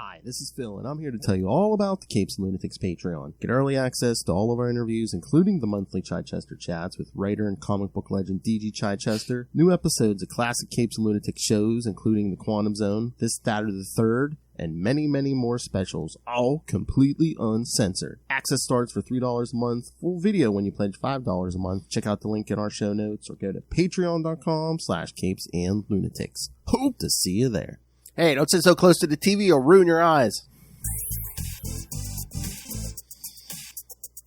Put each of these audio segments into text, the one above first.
Hi, this is Phil, and I'm here to tell you all about the Capes and Lunatics Patreon. Get early access to all of our interviews, including the monthly Chichester chats with writer and comic book legend D.G. Chichester, new episodes of classic Capes and Lunatics shows, including The Quantum Zone, This, That, or the Third, and many, many more specials, all completely uncensored. Access starts for $3 a month, full video when you pledge $5 a month. Check out the link in our show notes or go to patreon.com/CapesandLunatics. Hope to see you there. Hey, don't sit so close to the TV or ruin your eyes.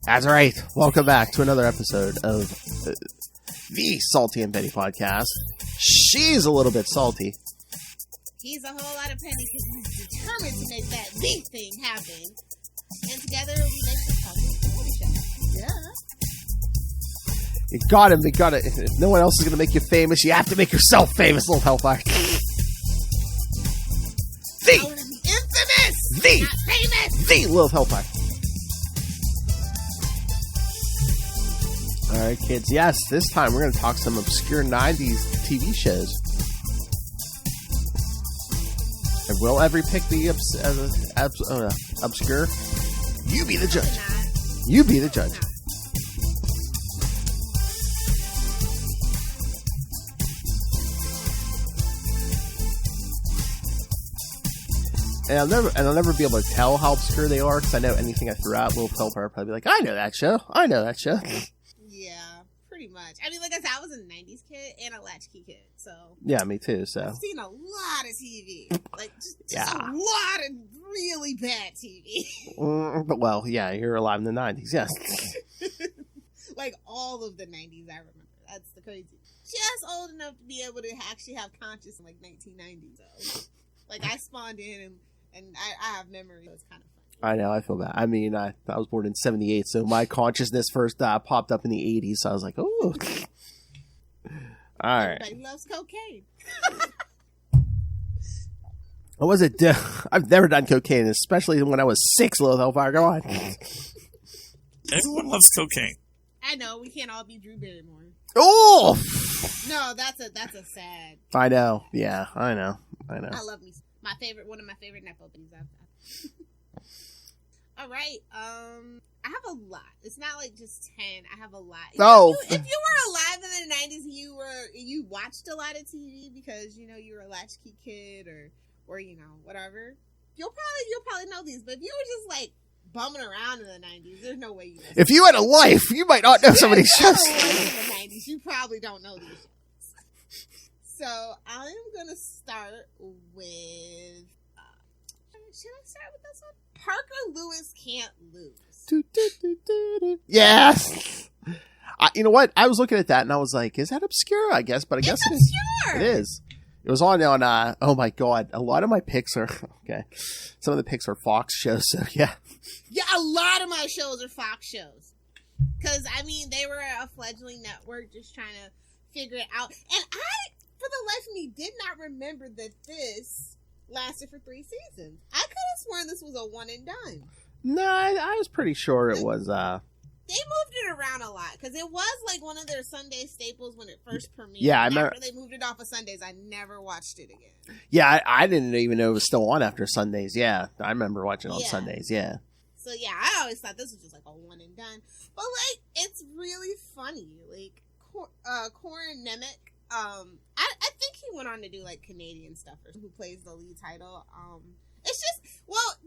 That's right. Welcome back to another episode of the Salty and Betty podcast. She's a little bit salty. He's a whole lot of penny because he's determined to make that big thing happen. And together we make this Salty show. Yeah. You got him. If no one else is going to make you famous, you have to make yourself famous, little hellfire. Infamous! Not famous! The Little Hellfire. Alright, kids. Yes, this time we're going to talk some obscure 90s TV shows. And will every pick be obscure? You be the judge. You be the judge. And I'll never be able to tell how obscure they are because I know anything I threw out, Little Hellfire will probably be like, I know that show. Yeah, pretty much. I mean, like I said, I was a 90s kid and a latchkey kid, so. Yeah, me too, so. I've seen a lot of TV. Like, just a lot of really bad TV. But, well, yeah, you're alive in the 90s, yes. Like, all of the 90s I remember. That's the crazy. Just old enough to be able to actually have conscious in, like, 1990. So, like, I spawned in and I have memories. So it's kind of funny. I know, I feel bad. I mean, I was born in 78, so my consciousness first popped up in the 80s, so I was like, oh. Alright. Everybody loves cocaine. I've never done cocaine, especially when I was 6, Little Hellfire. Go on. Everyone loves cocaine. I know, we can't all be Drew Barrymore. Oh! No, that's a sad. I know, yeah, I know. I love me. One of my favorite Nepo babies I've All right, I have a lot. It's not like just 10. I have a lot. If you were alive in the 90s and you watched a lot of TV because you were a latchkey kid or whatever, you'll probably know these. But if you were just like bumming around in the 90s, there's no way you know. If you had a life, you might not know some of these shows. In the 90s, you probably don't know these shows. So I'm gonna start with. Should I start with this one? Parker Lewis Can't Lose. Yes. You know what? I was looking at that and I was like, "Is that obscure?" I guess, but I guess obscure. It is. It was on. Oh my god! A lot of my picks are okay. Some of the picks are Fox shows. So yeah. Yeah, a lot of my shows are Fox shows. Because I mean, they were a fledgling network just trying to figure it out, and I, for the life of me, did not remember that this lasted for 3 seasons. I could have sworn this was a one and done. No, I was pretty sure it was. They moved it around a lot because it was like one of their Sunday staples when it first premiered. Yeah, I remember. After they moved it off of Sundays, I never watched it again. Yeah, I didn't even know it was still on after Sundays. Yeah, I remember watching on Sundays. Yeah. So yeah, I always thought this was just like a one and done, but like it's really funny. Like Corin Nemec. I think he went on to do like Canadian stuff or who plays the lead title. It's just,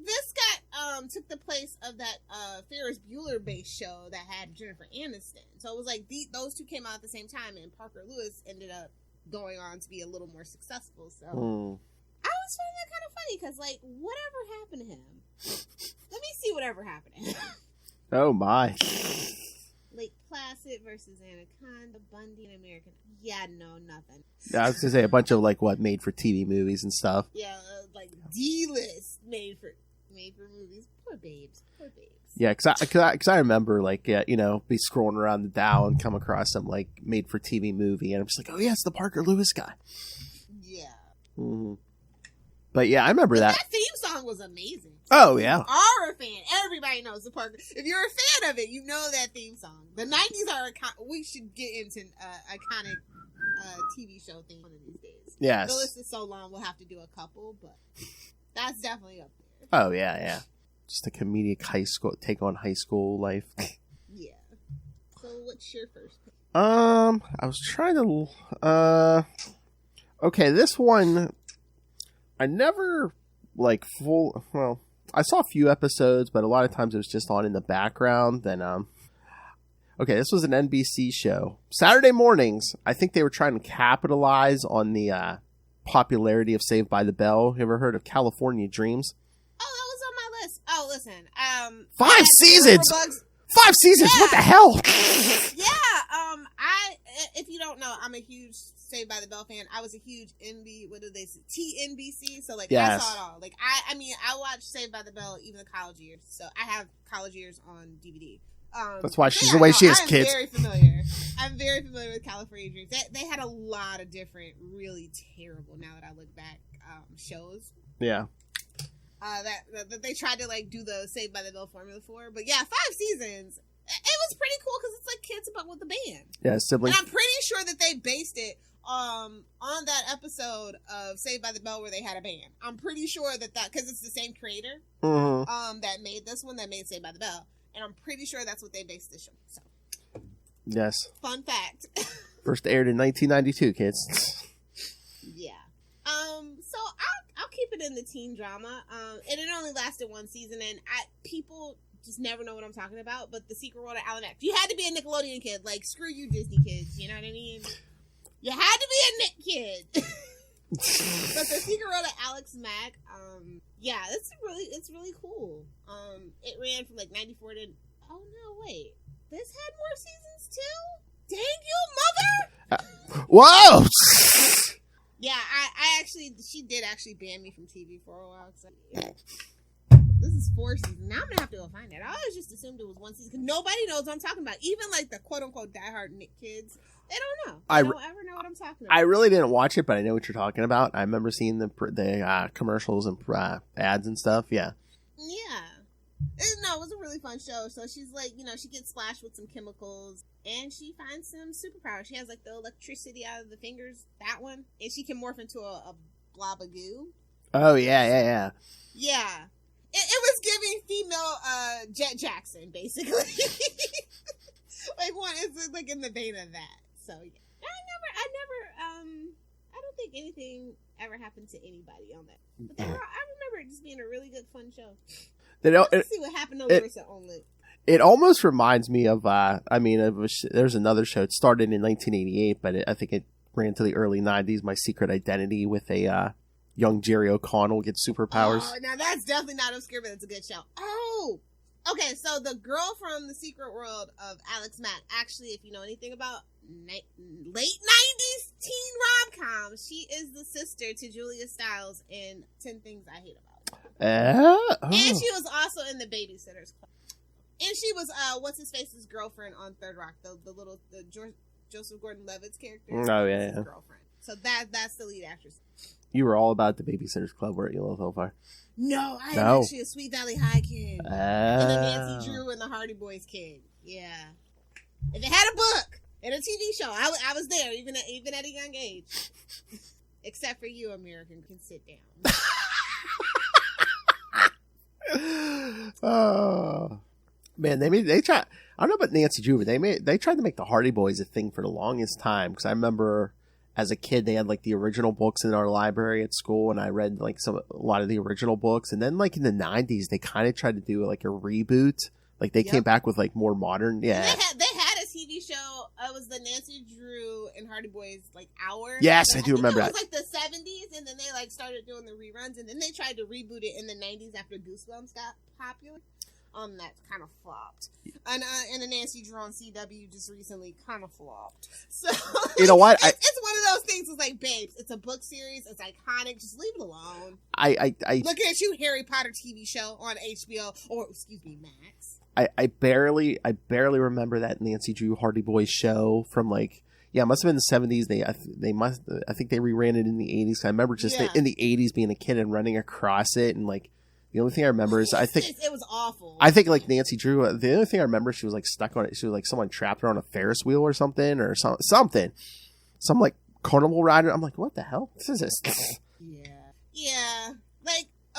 this guy took the place of that Ferris Bueller based show that had Jennifer Aniston. So it was like those two came out at the same time, and Parker Lewis ended up going on to be a little more successful. So I always find that kind of funny because like whatever happened to him? Let me see whatever happened to him. Oh my. Lake Placid versus Anaconda, Bundy, and American. Yeah, no, nothing. Yeah, I was gonna say a bunch of like made for TV movies and stuff. Yeah, like D-list made for movies. Poor babes. Yeah, cause I remember like be scrolling around the Dow and come across some like made for TV movie, and I'm just like, oh yeah, it's the Parker Lewis guy. Yeah. Mm-hmm. But yeah, I remember that. That theme song was amazing. Oh yeah. If you are a fan, everybody knows the Parker. If you're a fan of it, you know that theme song. The 90s are we should get into iconic TV show theme one of these days. Yes. The list is so long, we'll have to do a couple, but that's definitely up there. Oh, yeah. Just a comedic take on high school life. Yeah. So what's your first pick? I was trying to, okay, this one, I never, I saw a few episodes, but a lot of times it was just on in the background. Then, okay, this was an NBC show. Saturday mornings, I think they were trying to capitalize on the, popularity of Saved by the Bell. You ever heard of California Dreams? Oh, that was on my list. Oh, listen, 5 seasons! 5 seasons! Yeah. What the hell? Yeah, if you don't know, I'm a huge Saved by the Bell fan. I was a huge TNBC, so yes. I saw it all. I watched Saved by the Bell even the college years, so I have college years on DVD. That's why she's the way she is, kids. I'm very familiar with California Dreams. They had a lot of different, really terrible, now that I look back, shows. Yeah. That they tried to do the Saved by the Bell formula for. But yeah, 5 seasons. It was pretty cool because it's like kids but with a band. Yeah, siblings. And I'm pretty sure that they based it on that episode of Saved by the Bell where they had a band. I'm pretty sure that because it's the same creator that made this one, that made Saved by the Bell. And I'm pretty sure that's what they based this show. So. Yes. Fun fact. First aired in 1992, kids. Yeah. So I'll keep it in the teen drama. And it only lasted 1 season, and people just never know what I'm talking about. But The Secret World of Alan X. You had to be a Nickelodeon kid. Screw you, Disney kids. You know what I mean? You had to be a Nick kid. But The Secret World of Alex Mack, yeah, it's really cool. It ran from 94 to, oh no, wait, this had more seasons too? Dang you, mother! Whoa! Yeah, she did actually ban me from TV for a while. So, yeah. This is 4 seasons. Now I'm gonna have to go find it. I always just assumed it was 1 season because nobody knows what I'm talking about. Even the quote unquote diehard Nick kids, they don't know. They don't ever know what I'm talking about. I really didn't watch it, but I know what you're talking about. I remember seeing the commercials and ads and stuff. Yeah. Yeah. No, it was a really fun show. So she's she gets splashed with some chemicals and she finds some superpowers. She has the electricity out of the fingers, that one, and she can morph into a blob of goo. Oh yeah. Yeah. It was giving female Jet Jackson, basically. One is in the vein of that. So yeah. I don't think anything ever happened to anybody on that. But I remember it just being a really good, fun show. Let's see what happened to Larissa Only. It almost reminds me of, there's another show. It started in 1988, but I think it ran to the early 90s, My Secret Identity, with a young Jerry O'Connell gets superpowers. Oh, now that's definitely not obscure, but it's a good show. Oh! Okay, so the girl from The Secret World of Alex Mack, actually, if you know anything about late 90s teen rom-coms, she is the sister to Julia Stiles in 10 Things I Hate About You. And she was also in The Babysitter's Club. And she was, what's-his-face's girlfriend on Third Rock, the Joseph Gordon-Levitt's character. Oh, yeah. His girlfriend. So that's the lead actress. You were all about The Babysitter's Club, weren't you, so far? No, I am actually a Sweet Valley High kid. And a Nancy Drew and the Hardy Boys kid. Yeah. If it had a book and a TV show, I was there, even at a young age. Except for you, American, can sit down. Oh. Man, they try. I don't know about Nancy Drew, but they tried to make the Hardy Boys a thing for the longest time. Because I remember as a kid, they had the original books in our library at school, and I read a lot of the original books. And then in the 90s, they kind of tried to do a reboot. They came back with more modern. Yeah, they had a TV show. It was the Nancy Drew and Hardy Boys hour. Yes, I do remember that. It was the 70s, and then they started doing the reruns, and then they tried to reboot it in the 90s after Goosebumps got popular. That kind of flopped. And the Nancy Drew on CW just recently kind of flopped. So you know what? It's one of those things. It's babes, it's a book series. It's iconic. Just leave it alone. I looking at you, Harry Potter TV show on HBO, or excuse me, Max. I barely remember that Nancy Drew Hardy Boys show from it must have been the 70s. I think they reran it in the 80s. I remember just in the 80s being a kid and running across it, and the only thing I remember is I think it was awful. I think Nancy Drew. The only thing I remember, she was stuck on it. She was someone trapped her on a Ferris wheel or something, or something. Some carnival rider. I'm what the hell? This is this. Yeah.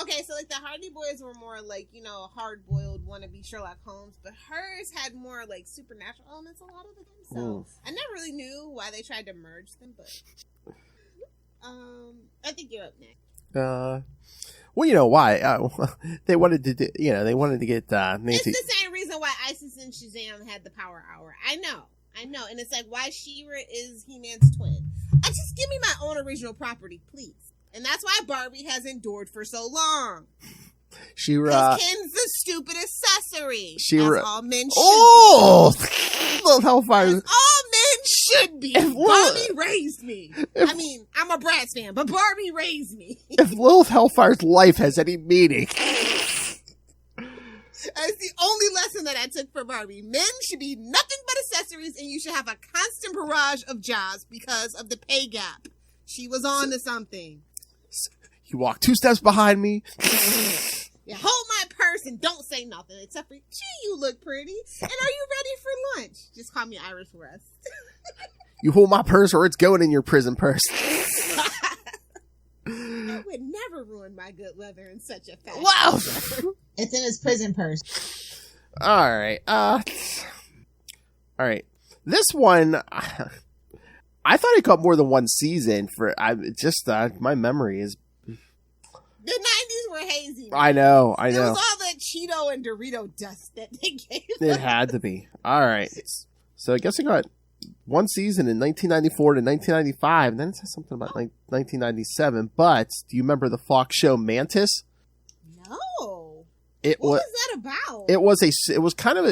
okay, so like the Hardy Boys were more like, you know, hard-boiled wannabe Sherlock Holmes, but hers had more like supernatural elements a lot of the time. So I never really knew why they tried to merge them, but I think you're up next. Well, you know why? They wanted to, they wanted to get Nancy. It's the same reason why Isis and Shazam had the Power Hour. I know, and it's like why She-Ra is He-Man's twin. Just give me my own original property, please. And that's why Barbie has endured for so long. She-Ra. Ken's the stupid accessory. She-Ra. As all men should be. Lilith Hellfire. As all men should be. Barbie raised me. I mean, I'm a Bratz fan, but Barbie raised me. If Lilith Hellfire's life has any meaning. That's the only lesson that I took from Barbie. Men should be nothing but accessories, and you should have a constant barrage of jobs because of the pay gap. She was on to something. You walk 2 steps behind me. Yeah, hold my purse and don't say nothing except for, gee, you look pretty. And are you ready for lunch? Just call me Iris West. You hold my purse or it's going in your prison purse. I would never ruin my good leather in such a fashion. Wow. It's in his prison purse. All right. All right. This one, I thought it got more than one season. My memory is. The 90s were hazy. Man. I know. It was all that Cheeto and Dorito dust that they gave us. It had to be. All right. So I guess it got one season in 1994 to 1995, and then it says something about 1997. But do you remember the Fox show Mantis? No. What was that about? It was kind of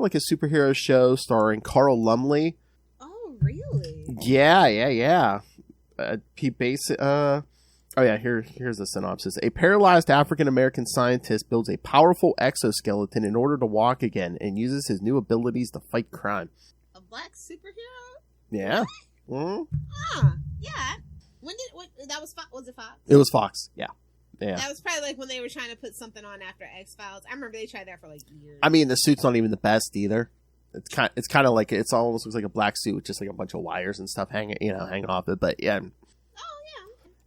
like a superhero show starring Carl Lumley. Oh, really? Yeah. He based here's the synopsis. A paralyzed African-American scientist builds a powerful exoskeleton in order to walk again and uses his new abilities to fight crime. A black superhero? Yeah. Yeah. That was Fox? Was it Fox? It was Fox, yeah. That was probably like when they were trying to put something on after X-Files. I remember they tried that for like years. I mean, the suit's not even the best either. It's kind of like, it's almost looks like a black suit with just like a bunch of wires and stuff hanging off it, but yeah.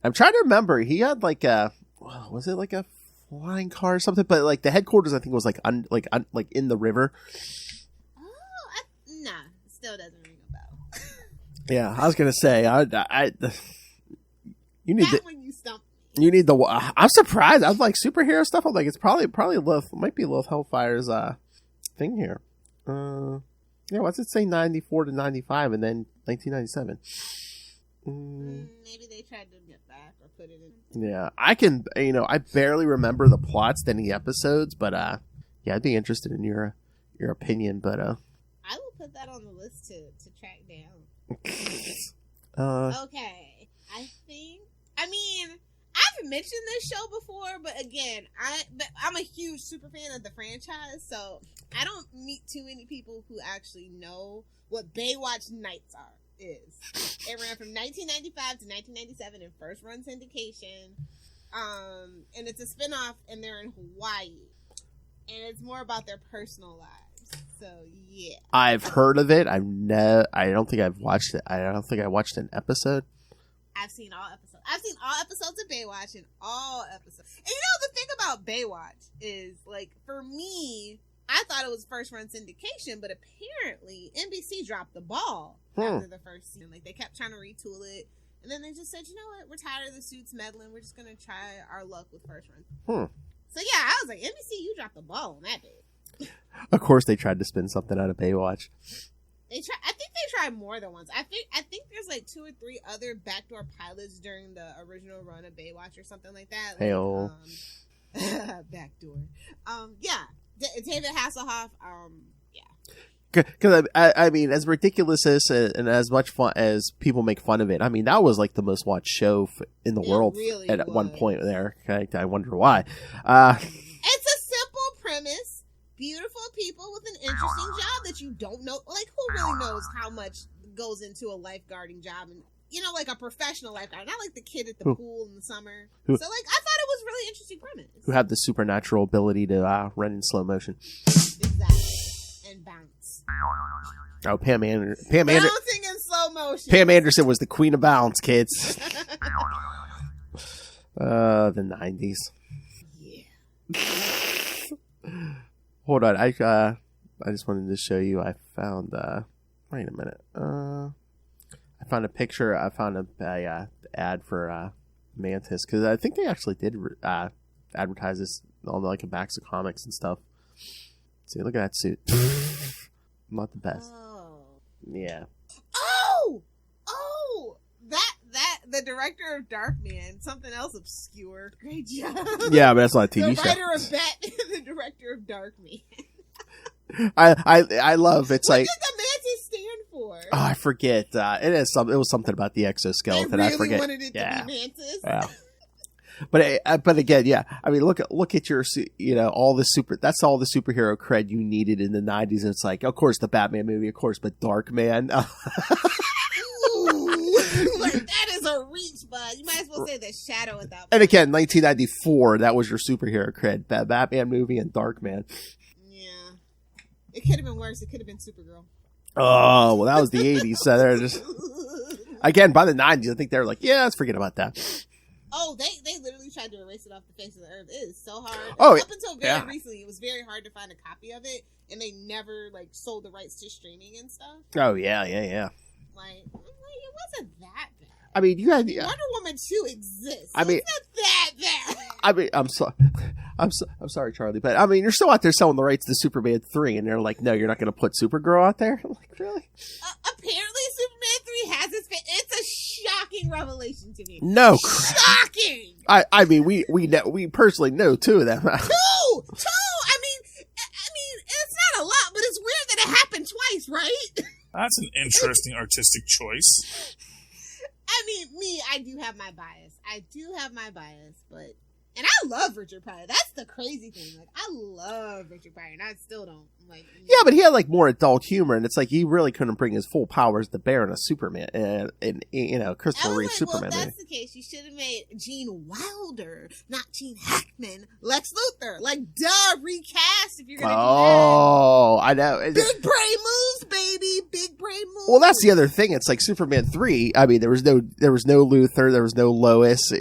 I'm trying to remember. He had like was it like a flying car or something? But like the headquarters, I think was like in the river. Nah, still doesn't ring a bell. Yeah, I was gonna say, you need when you stump. You need the. I'm surprised. I was like superhero stuff. I'm like, it's probably might be Lilith Hellfire's thing here. Yeah, what's it say? 94 to 95, and then 1997. Maybe they tried to get back or put it in. Yeah, I can. I barely remember the plots to any episodes, but yeah, I'd be interested in your opinion. But I will put that on the list to track down. Okay. I mean, I've mentioned this show before, but again, I'm a huge super fan of the franchise, so I don't meet too many people who actually know what Baywatch Nights is. It ran from 1995 to 1997 in first run syndication, and it's a spinoff, and they're in Hawaii, and it's more about their personal lives. So yeah, I've heard of it. I don't think I've watched it. I don't think I watched an episode. I've seen all episodes of Baywatch and all episodes. And the thing about Baywatch is, like, for me, I thought it was first run syndication, but apparently NBC dropped the ball after the first season. Like, they kept trying to retool it, and then they just said, you know what, we're tired of the suits meddling. We're just going to try our luck with first run. So yeah, I was like, NBC, you dropped the ball on that bit. Of course, they tried to spin something out of Baywatch. I think they tried more than once. I think there's like 2 or 3 other backdoor pilots during the original run of Baywatch or something like that. Hey-o. Backdoor. Yeah. David Hasselhoff. Yeah. Because I mean, as ridiculous as and as much fun as people make fun of it, I mean, that was like the most watched show in the world really at was. One point there. I wonder why. It's a simple premise. Beautiful people with an interesting job that you don't know. Like, who really knows how much goes into a lifeguarding job? And, like a professional lifeguard. Not like the kid at the pool in the summer. So, like, I thought it was a really interesting premise. Who have the supernatural ability to run in slow motion. Exactly. And bounce. Oh, Pam Anderson. Bouncing in slow motion. Pam Anderson was the queen of bounce, kids. The 90s. Hold on. I just wanted to show you. I found. Wait a minute. I found a picture. I found a ad for Mantis because I think they actually did advertise this on like the backs of comics and stuff. See, look at that suit. Not the best. Oh. Yeah. Oh, that the director of Darkman, something else obscure. Great job. Yeah, but that's not a TV show. The writer of Bet, the director of Darkman. I love it's what like. What did the Mantis stand for? Oh, I forget. It was something about the exoskeleton. They really I forget. wanted it to be Mantis. Yeah. But again, yeah. I mean, look at your, all the that's all the superhero cred you needed in the 90s. And it's like, of course, the Batman movie, of course, but Darkman. Ooh, like that is a reach, bud. You might as well say the Shadow at that point. And again, 1994, that was your superhero cred. Batman movie and Darkman. Yeah. It could have been worse. It could have been Supergirl. Oh, well, that was the 80s. So they're just, again, by the 90s, I think they were like, yeah, let's forget about that. Oh, they literally tried to erase it off the face of the earth. It is so hard. Oh, up until very recently, it was very hard to find a copy of it, and they never sold the rights to streaming and stuff. Oh yeah. Like it wasn't that bad. I mean, you had Wonder Woman 2 exists. I mean, it's not that bad. I mean, I'm sorry, Charlie, but I mean, you're still out there selling the rights to Superman 3, and they're like, no, you're not going to put Supergirl out there. I'm like, really? Apparently, Superman 3 has his face. It's a shocking revelation to me. No, shocking. I mean, we personally know two of them. Two. I mean, it's not a lot, but it's weird that it happened twice, right? That's an interesting artistic choice. I mean, I do have my bias, but and I love Richard Pryor. That's the crazy thing. Like, I love Richard Pryor, and I still don't. Like, yeah, but he had more adult humor, and it's like he really couldn't bring his full powers to bear in a Superman, and Christopher Reeve Superman movie. Well, if that's the case, you should have made Gene Wilder, not Gene Hackman, Lex Luthor. Like, duh, recast if you're gonna do that. Oh, I know. Big brain moves, baby. Big brain moves. Well, that's the other thing. It's like Superman 3. I mean, there was no Luthor, there was no Lois,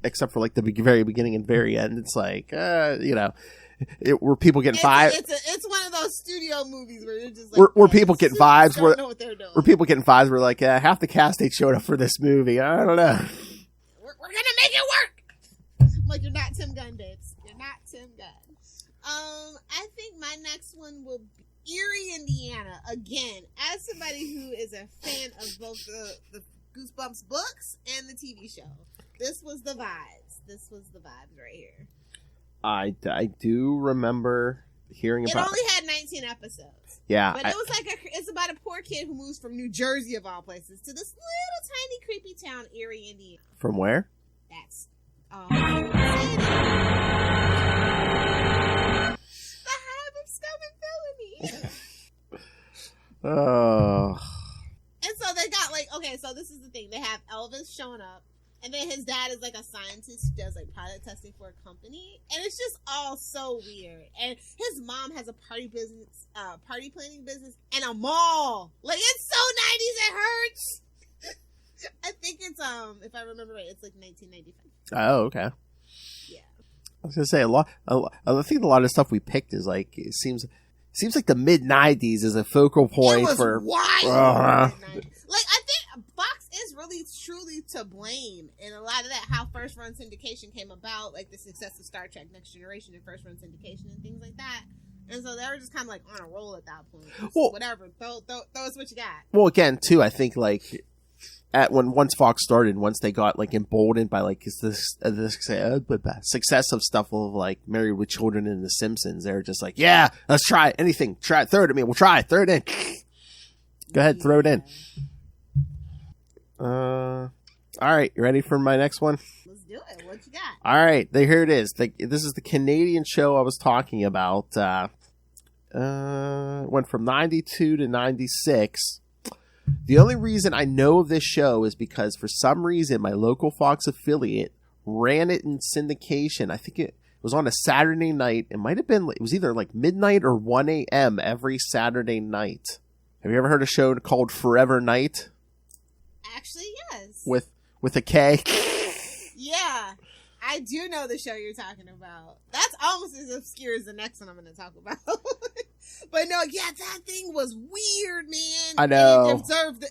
except for the very beginning and very end. It's like, were people getting vibes? It's one of those studio movies where you're just like, were people getting vibes? Don't know what they're doing. Were people getting vibes? Were like, half the cast ain't showed up for this movie. I don't know. We're gonna make it work. Like, you're not Tim Gunn, babes. You're not Tim Gunn. I think my next one will be Erie, Indiana. Again, as somebody who is a fan of both the Goosebumps books and the TV show, this was the vibes. This was the vibes right here. I do remember hearing about it. It only had 19 episodes. Yeah. But it was it's about a poor kid who moves from New Jersey, of all places, to this little tiny creepy town, Erie, Indiana. From where? That's the hive of scum and villainy. Oh. And so they got so this is the thing. They have Elvis showing up. And then his dad is a scientist who does pilot testing for a company, and it's just all so weird. And his mom has a party planning business, and a mall. It's so 90s, it hurts. I think it's if I remember right, it's 1995. Oh, okay. Yeah. I was gonna say I think a lot of stuff we picked is it seems like the mid 90s is a focal point for. Wild. I think Fox is really truly to blame in a lot of that. How first run syndication came about, the success of Star Trek Next Generation and first run syndication and things like that. And so they were just kind of on a roll at that point. Well, whatever, throw us what you got. Well, again, too, I think once Fox started, once they got emboldened by the success of stuff of Married with Children and The Simpsons, they're just yeah, let's try anything, throw it at me, we'll try it, throw it in. Go ahead, throw it in. All right, you ready for my next one? Let's do it. What you got? All right, here it is. This is the Canadian show I was talking about. Went from 92 to 96. The only reason I know of this show is because for some reason my local Fox affiliate ran it in syndication. I think it was on a Saturday night. It might have been, it was either midnight or 1 a.m. every Saturday night. Have you ever heard a show called Forever Night? Actually, yes. With a K? Yeah. I do know the show you're talking about. That's almost as obscure as the next one I'm going to talk about. But no, yeah, that thing was weird, man. I know. It deserved,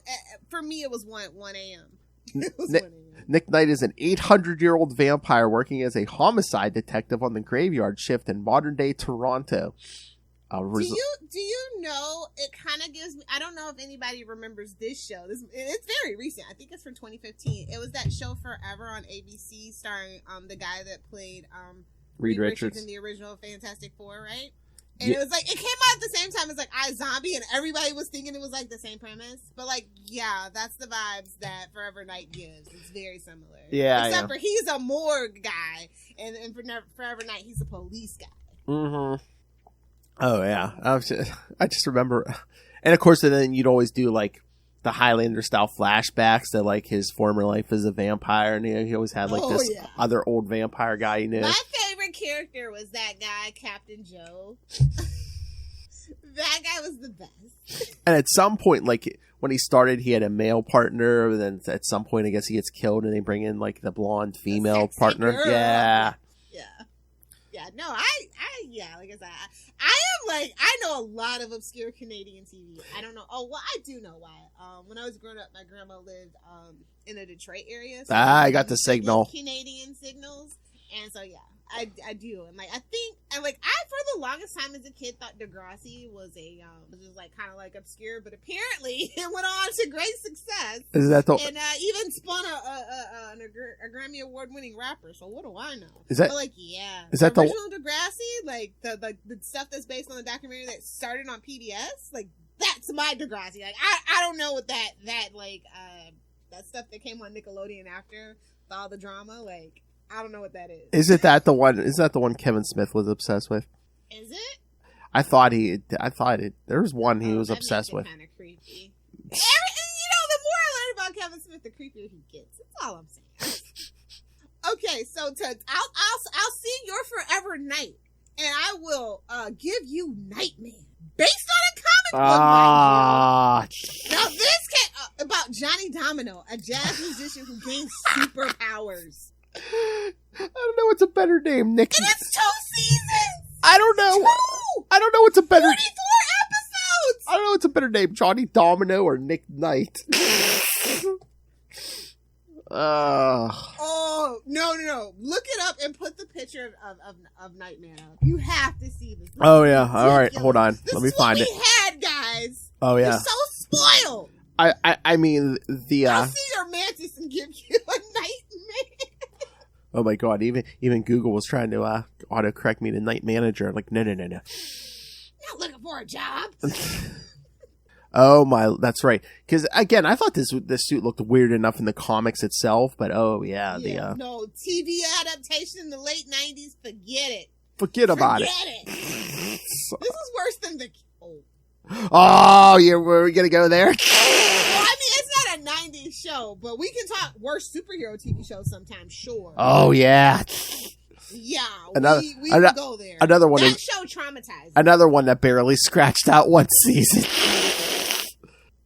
for me, it was 1 a.m. It was 1 a.m. Nick Knight is an 800-year-old vampire working as a homicide detective on the graveyard shift in modern-day Toronto. Do you know, it kind of gives me, I don't know if anybody remembers this show. It's very recent. I think it's from 2015. It was that show Forever on ABC starring the guy that played Reed Richards in the original Fantastic Four, right? And it was like, it came out at the same time as like iZombie, and everybody was thinking it was like the same premise. But like, yeah, that's the vibes that Forever Night gives. It's very similar. Yeah. Except for he's a morgue guy, and for Forever Night, he's a police guy. Mm-hmm. Oh, yeah. I just remember. And of course, then you'd always do like the Highlander style flashbacks to like his former life as a vampire. And he always had like other old vampire guy you knew. My favorite character was that guy, Captain Joe. That guy was the best. And at some point, like when he started, he had a male partner. Then at some point, I guess he gets killed and they bring in like the blonde female partner. Girl. Yeah. Yeah, no, like I said, I know a lot of obscure Canadian TV. I don't know. Oh, well, I do know why. When I was growing up, my grandma lived in the Detroit area. So I got the signal. Canadian signals. And so, yeah, I do. And like, I think, and like, I, for the longest time as a kid, thought Degrassi was just like kind of like obscure, but apparently it went on to great success. Is that the... And even spun a Grammy Award winning rapper. So what do I know? Is that... But like, yeah. Is that the original Degrassi? Like, the stuff that's based on the documentary that started on PBS? Like, that's my Degrassi. Like, I don't know what that stuff that came on Nickelodeon after all the drama, like, I don't know what that is. Is that the one Kevin Smith was obsessed with? Is it? I thought there was one he was obsessed with. Kind of creepy. The more I learn about Kevin Smith, the creepier he gets. That's all I'm saying. Okay, so I'll see your Forever Night, and I will give you Nightman based on a comic book. Now this came about Johnny Domino, a jazz musician who gains superpowers. I don't know what's a better name, Nick. And it's 2 seasons. I don't know. 2. I don't know what's a better. 44 episodes. I don't know what's a better name, Johnny Domino or Nick Knight. Oh no! Look it up and put the picture of Nightman up. You have to see this. Oh yeah. All right, hold on. Let me find it. We had guys. Oh yeah. You're so spoiled. I mean the. I'll see your mantis and give you a Nightman. Oh my god! Even Google was trying to autocorrect me to Night Manager. Like no. Not looking for a job. Oh my, that's right. Because again, I thought this suit looked weird enough in the comics itself, but no TV adaptation in the late 90s. Forget it. Forget about it. This is worse than the. Oh, we're gonna go there. Well, I mean, it's not a 90s show, but we can talk worst superhero TV shows sometime, sure. Oh, yeah. Yeah, we will go there. Another one. That show traumatized. Another one that barely scratched out one season.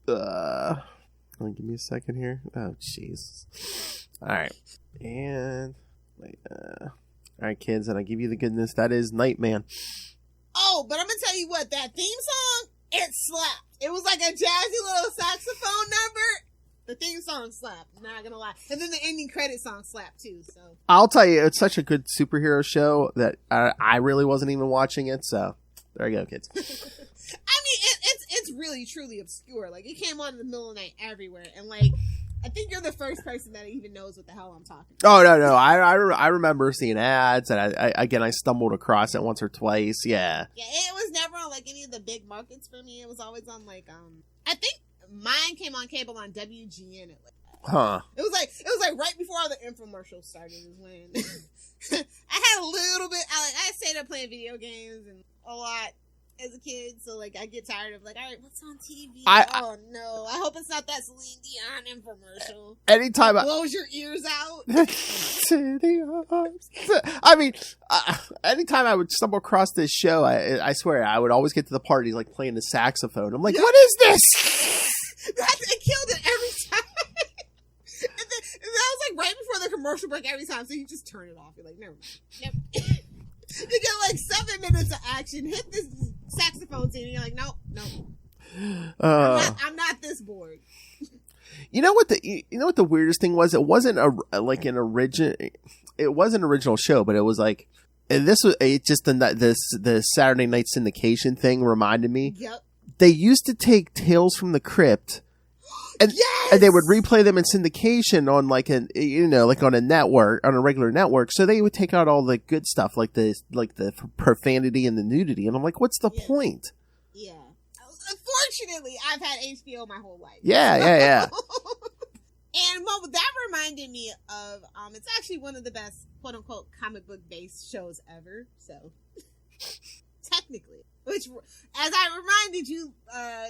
Give me a second here. Oh, jeez. All right. And, all right, kids, and I give you the goodness. That is Nightman. Oh, but I'm going to tell you what, that theme song, it slapped. It was like a jazzy little saxophone number. The theme song slapped, not gonna lie. And then the ending credit song slapped too, so. I'll tell you, it's such a good superhero show that I really wasn't even watching it, so there you go, kids. I mean, it's really, truly obscure. Like, it came on in the middle of the night everywhere, and like, I think you're the first person that even knows what the hell I'm talking about. Oh, no. I remember seeing ads, and I stumbled across it once or twice, yeah. Yeah, it was never on, like, any of the big markets for me. It was always on, like, I think mine came on cable on WGN. Huh. It was like right before all the infomercials started is when I had a little bit, I stayed up playing video games and a lot as a kid, so like I get tired of like, all right, what's on TV? Oh no, I hope it's not that Celine Dion infomercial. Anytime it blows your ears out. I mean, anytime I would stumble across this show, I swear I would always get to the party like playing the saxophone. I'm like, what is this? I killed it every time. And that was like right before the commercial break every time, so you just turn it off. You're like, never mind. You get like 7 minutes of action, hit this saxophone scene, and you're like, no. I'm not this bored. You know what the weirdest thing was? It wasn't an original show, but it was like, and this was just the Saturday night syndication thing reminded me. Yep. They used to take Tales from the Crypt, and they would replay them in syndication on like on a network, on a regular network. So they would take out all the good stuff, like the profanity and the nudity, and I'm like, what's the point? Yeah. Unfortunately, I've had HBO my whole life. Yeah. And that reminded me of, it's actually one of the best, quote unquote, comic book based shows ever. So, technically, which, as I reminded you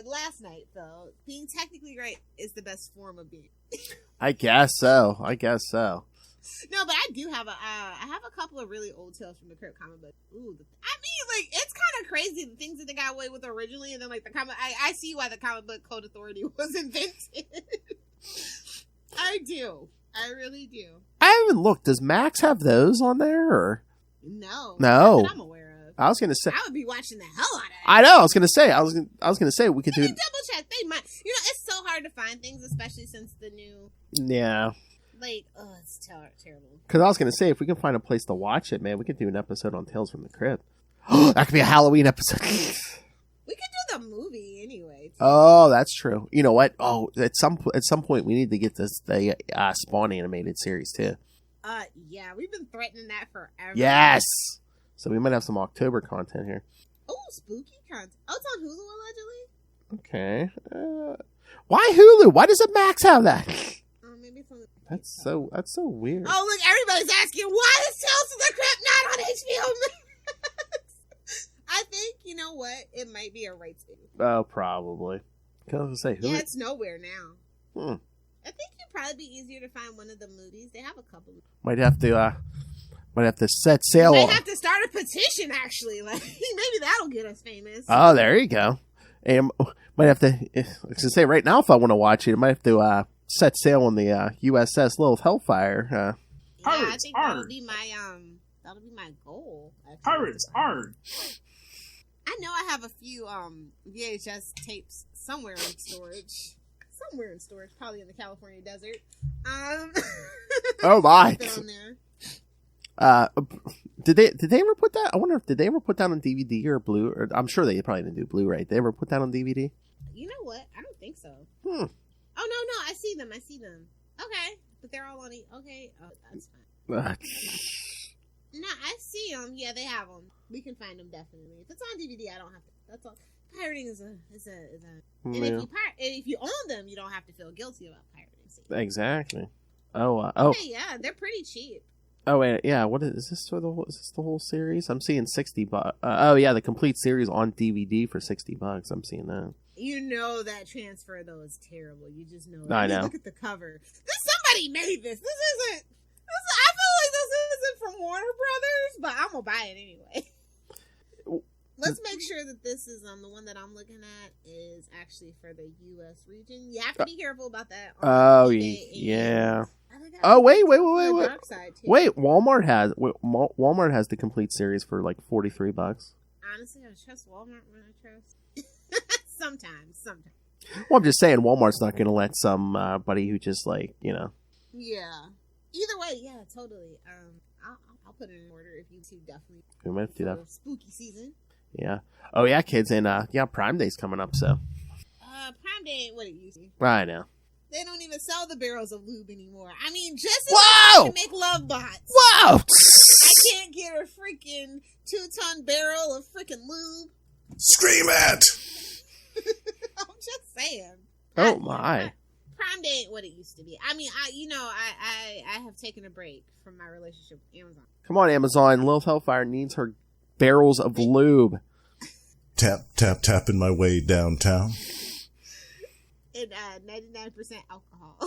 last night, though, being technically right is the best form of being. I guess so. No, but I do have I have a couple of really old Tales from the Crypt comic books. Ooh, I mean, like, it's kind of crazy the things that they got away with originally, and then like the comic. I see why the comic book code authority was invented. I do. I really do. I haven't looked. Does Max have those on there or no? No, that I'm aware of. I was gonna say I would be watching the hell out of it. I know. I was gonna say we could do double check. They might. It's so hard to find things, especially since the new. Yeah. Like, it's terrible. Because I was going to say, if we can find a place to watch it, man, we could do an episode on Tales from the Crypt. That could be a Halloween episode. We could do the movie anyway. Too. Oh, that's true. You know what? Oh, at some point, we need to get the Spawn animated series, too. Yeah, we've been threatening that forever. Yes! So we might have some October content here. Oh, spooky content. Oh, it's on Hulu, allegedly? Okay. Why Hulu? Why doesn't Max have that? Maybe it's on the... That's so weird. Oh, look, everybody's asking, why is Tales from the Crypt not on HBO Max? I think, you know what? It might be a rights issue. Oh, probably. I was going to say, yeah, it's nowhere now. I think it'd probably be easier to find one of the movies. They have a couple. Might have to set sail. Might have to start a petition, actually. Like, maybe that'll get us famous. Oh, there you go. And might have to, I was going to say, right now, if I want to watch it, I might have to set sail on the USS Lilith Hellfire. I think that'll be my goal. Actually. Pirates, arg! I know I have a few VHS tapes somewhere in storage. Probably in the California desert. Oh my! On there. Did they ever put that? I wonder if did they ever put that on DVD or Blu? Or I'm sure they probably didn't do Blu-ray. Did they ever put that on DVD? You know what? I don't think so. Oh no, I see them. Okay, but they're all on Okay, oh that's fine. No, I see them. Yeah, they have them. We can find them definitely. If it's on DVD, I don't have to. That's all. Pirating is a. And if you own them, you don't have to feel guilty about pirating. Exactly. Oh. Okay, yeah, they're pretty cheap. Oh wait, yeah. What is this? Is this the whole series? I'm seeing $60. Oh yeah, the complete series on DVD for $60. I'm seeing that. You know that transfer though is terrible. You just know. I know. Look at the cover. Somebody made this. This isn't. I feel like this isn't from Warner Brothers, but I'm gonna buy it anyway. Let's make sure that this is the one that I'm looking at is actually for the U.S. region. You have to be careful about that. Oh yeah. Oh wait! Wait, Walmart has the complete series for like $43. Honestly, I trust Walmart when I trust. Sometimes. Well, I'm just saying, Walmart's not going to let somebody who just Yeah. Either way, yeah, totally. I'll put it in order if you two definitely. We might do that. Spooky season. Yeah. Oh yeah, kids, and Prime Day's coming up, so. Prime Day ain't what it used to be. I know. They don't even sell the barrels of lube anymore. I mean, just as to make love bots. Whoa! I can't get a freaking 2-ton barrel of freaking lube. Scream it! I'm just saying. Oh my. Prime Day ain't what it used to be. I mean, I have taken a break from my relationship with Amazon. Come on, Amazon. Lilith Hellfire needs her barrels of lube. Tap, tap, tapping my way downtown. And 99% alcohol.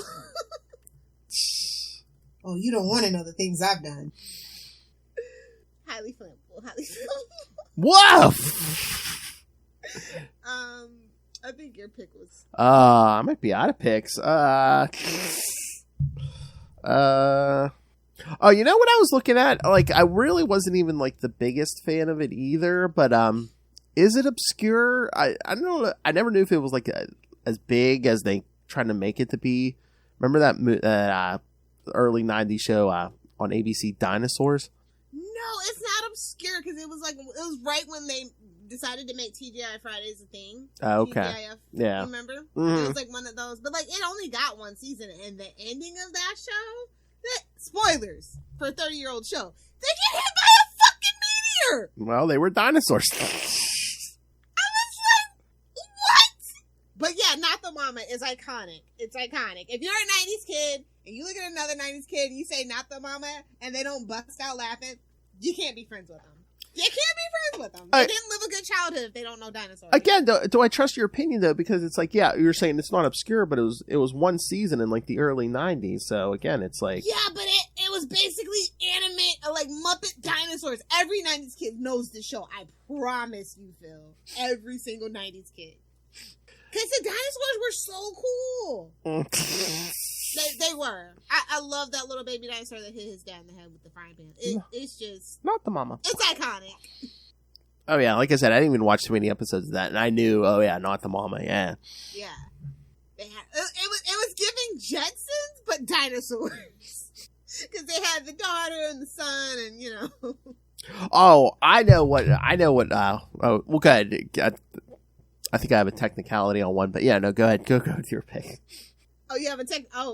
Oh, you don't want to know the things I've done. Highly flammable. Whoa! I think your pick was. I might be out of picks. Oh, you know what I was looking at? Like, I really wasn't even like the biggest fan of it either. But is it obscure? I don't know. I never knew if it was like as big as they tried to make it to be. Remember that early '90s show on ABC, Dinosaurs? No, it's not obscure because it was right when they decided to make TGI Fridays a thing. Oh, okay. TGIF, Yeah. Remember? Mm-hmm. It was like one of those. But like it only got one season, and the ending of that show, spoilers for a 30-year-old show, they get hit by a fucking meteor! Well, they were dinosaurs. I was like, what? But yeah, Not the Mama is iconic. It's iconic. If you're a 90s kid, and you look at another 90s kid, and you say Not the Mama, and they don't bust out laughing, you can't be friends with them. You can't be friends with them. They didn't live a good childhood if they don't know dinosaurs. Again, do I trust your opinion though? Because it's like, yeah, you're saying it's not obscure, but it was one season in like the early '90s. So again, it's like, yeah, but it was basically anime, like Muppet dinosaurs. Every 90s kid knows the show. I promise you, Phil. Every single 90s kid. Because the dinosaurs were so cool. They were. I love that little baby dinosaur that hit his dad in the head with the frying pan. It's just... Not the Mama. It's iconic. Oh, yeah. Like I said, I didn't even watch too many episodes of that. And I knew, oh, yeah, Not the Mama. Yeah. Yeah. It was giving Jetsons, but dinosaurs. Because they had the daughter and the son and, you know. Oh, I know what, well, go ahead. I think I have a technicality on one, but yeah, no, go ahead. Go with your pick. Oh, you have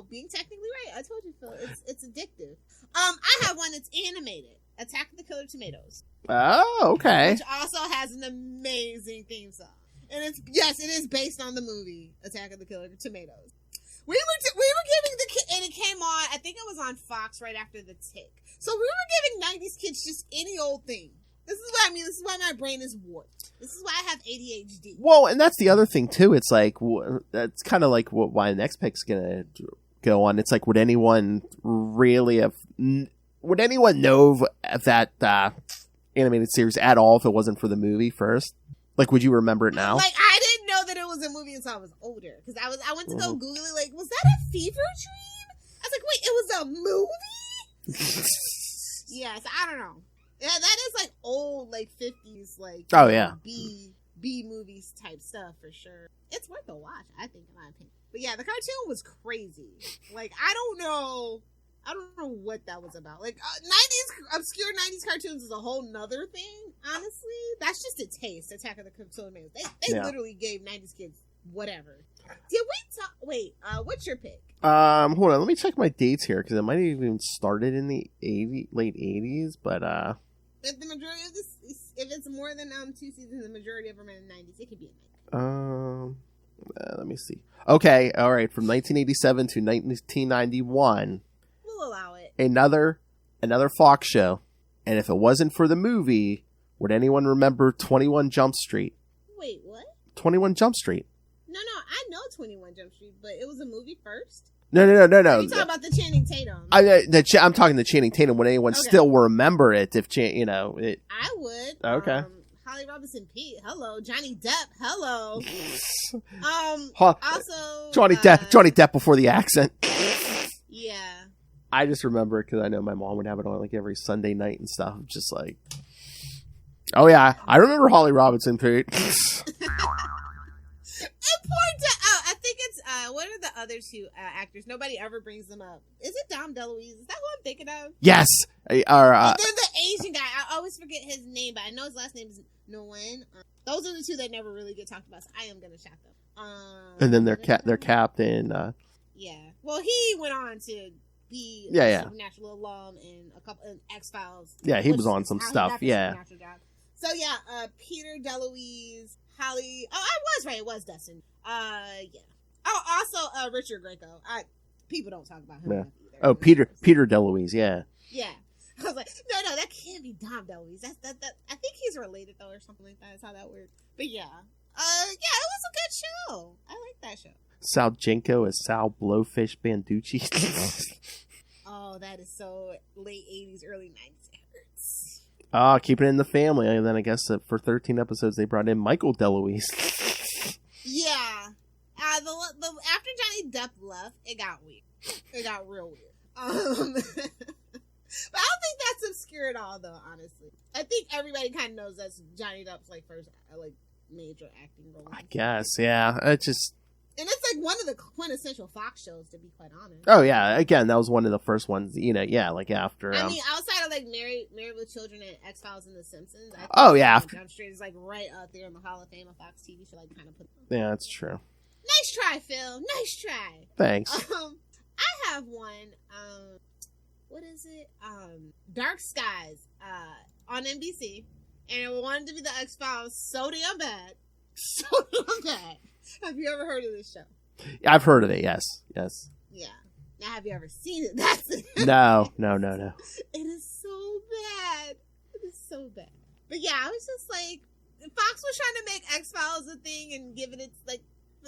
being technically right. I told you, Phil. It's addictive. I have one that's animated. Attack of the Killer Tomatoes. Oh, okay. Which also has an amazing theme song. And it is based on the movie Attack of the Killer Tomatoes. We were giving and it came on, I think it was on Fox right after The Tick. So we were giving 90s kids just any old thing. This is what I mean. This is why my brain is warped. This is why I have ADHD. Well, and that's the other thing, too. It's like, that's kind of like why the next pick's going to go on. It's like, would anyone know of that animated series at all if it wasn't for the movie first? Like, would you remember it now? Like, I didn't know that it was a movie until I was older. Because I went to go Google it, like, was that a fever dream? I was like, wait, it was a movie? Yeah, so I don't know. Yeah, that is like old, like 50s, like B movies type stuff for sure. It's worth a watch, I think, in my opinion. But yeah, the cartoon was crazy. Like I don't know what that was about. Like 90s obscure 90s cartoons is a whole nother thing. Honestly, that's just a taste. Attack of the Killer Tomatoes. They literally gave 90s kids whatever. Did we talk? Wait, what's your pick? Hold on, let me check my dates here because it might have even started in the late 80s, but If the majority of this, if it's more than 2 seasons, the majority of them are in the 90s. It could be a 90s. Let me see. Okay, all right, from 1987 to 1991. We'll allow it. Another Fox show, and if it wasn't for the movie, would anyone remember 21 Jump Street? Wait, what? 21 Jump Street. No, I know 21 Jump Street, but it was a movie first. No. Are you talking about the Channing Tatum? I'm talking the Channing Tatum. Would anyone still remember it? If it? I would. Okay. Holly Robinson Pete. Hello. Johnny Depp. Hello. Also Johnny Depp before the accent. Yeah. I just remember it because I know my mom would have it on like every Sunday night and stuff. Just like, oh yeah, I remember Holly Robinson Pete. I think it's what are the other two actors? Nobody ever brings them up. Is it Dom DeLuise? Is that who I'm thinking of? Yes. Then the Asian guy. I always forget his name, but I know his last name is Nguyen. Those are the two that never really get talked about. So I am gonna shout them. And then their captain. Yeah. Well, he went on to be a Supernatural alum in a couple of X-Files. Yeah, he was on some stuff. Yeah. So yeah, Peter DeLuise, Holly. Oh, I was right. It was Dustin. Yeah. Oh, also Richard Grieco. People don't talk about him. Yeah. Either. Oh, Peter DeLuise. Yeah. Yeah. I was like, no, that can't be Dom DeLuise. That. I think he's related though, or something like that. That's how that works. But yeah. Yeah, it was a good show. I like that show. Sal Jinko as Sal Blowfish Banducci. Oh, that is so late 80s, early 90s. It hurts. Keeping it in the family. And then I guess for 13 episodes they brought in Michael DeLuise. Yeah. After Johnny Depp left, it got weird. It got real weird. But I don't think that's obscure at all, though. Honestly, I think everybody kind of knows that's Johnny Depp's like first like major acting role. I guess, yeah. It just. And it's like one of the quintessential Fox shows, to be quite honest. Oh yeah, again, that was one of the first ones. You know, yeah, like after. I mean, outside of like Married with Children and X-Files and The Simpsons. I think Jump Street is like right out there in the Hall of Fame of Fox TV. Should like kind of put. Yeah, that's true. Nice try, Phil. Nice try. Thanks. I have one. What is it? Dark Skies. On NBC, and it wanted to be the X-Files so damn bad, so damn bad. Have you ever heard of this show? I've heard of it. Yes. Yeah. Now, have you ever seen it? That's it. No. It is so bad. It is so bad. But yeah, I was just like, Fox was trying to make X-Files a thing and give it its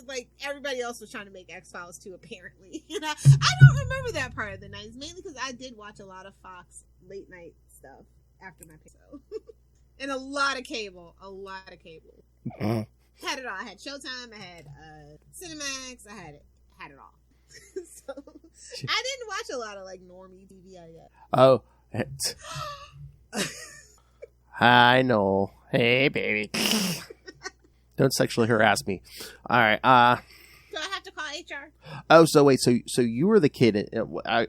like everybody else was trying to make X-Files too, apparently. And I don't remember that part of the 90s, mainly because I did watch a lot of Fox late night stuff after my show. And a lot of cable. Had it all. I had Showtime, I had Cinemax, I had it all. So I didn't watch a lot of like normie TV yet. Oh. I know. Hey baby. Don't sexually harass me. All right. Do I have to call HR? Oh, so wait. So you were the kid.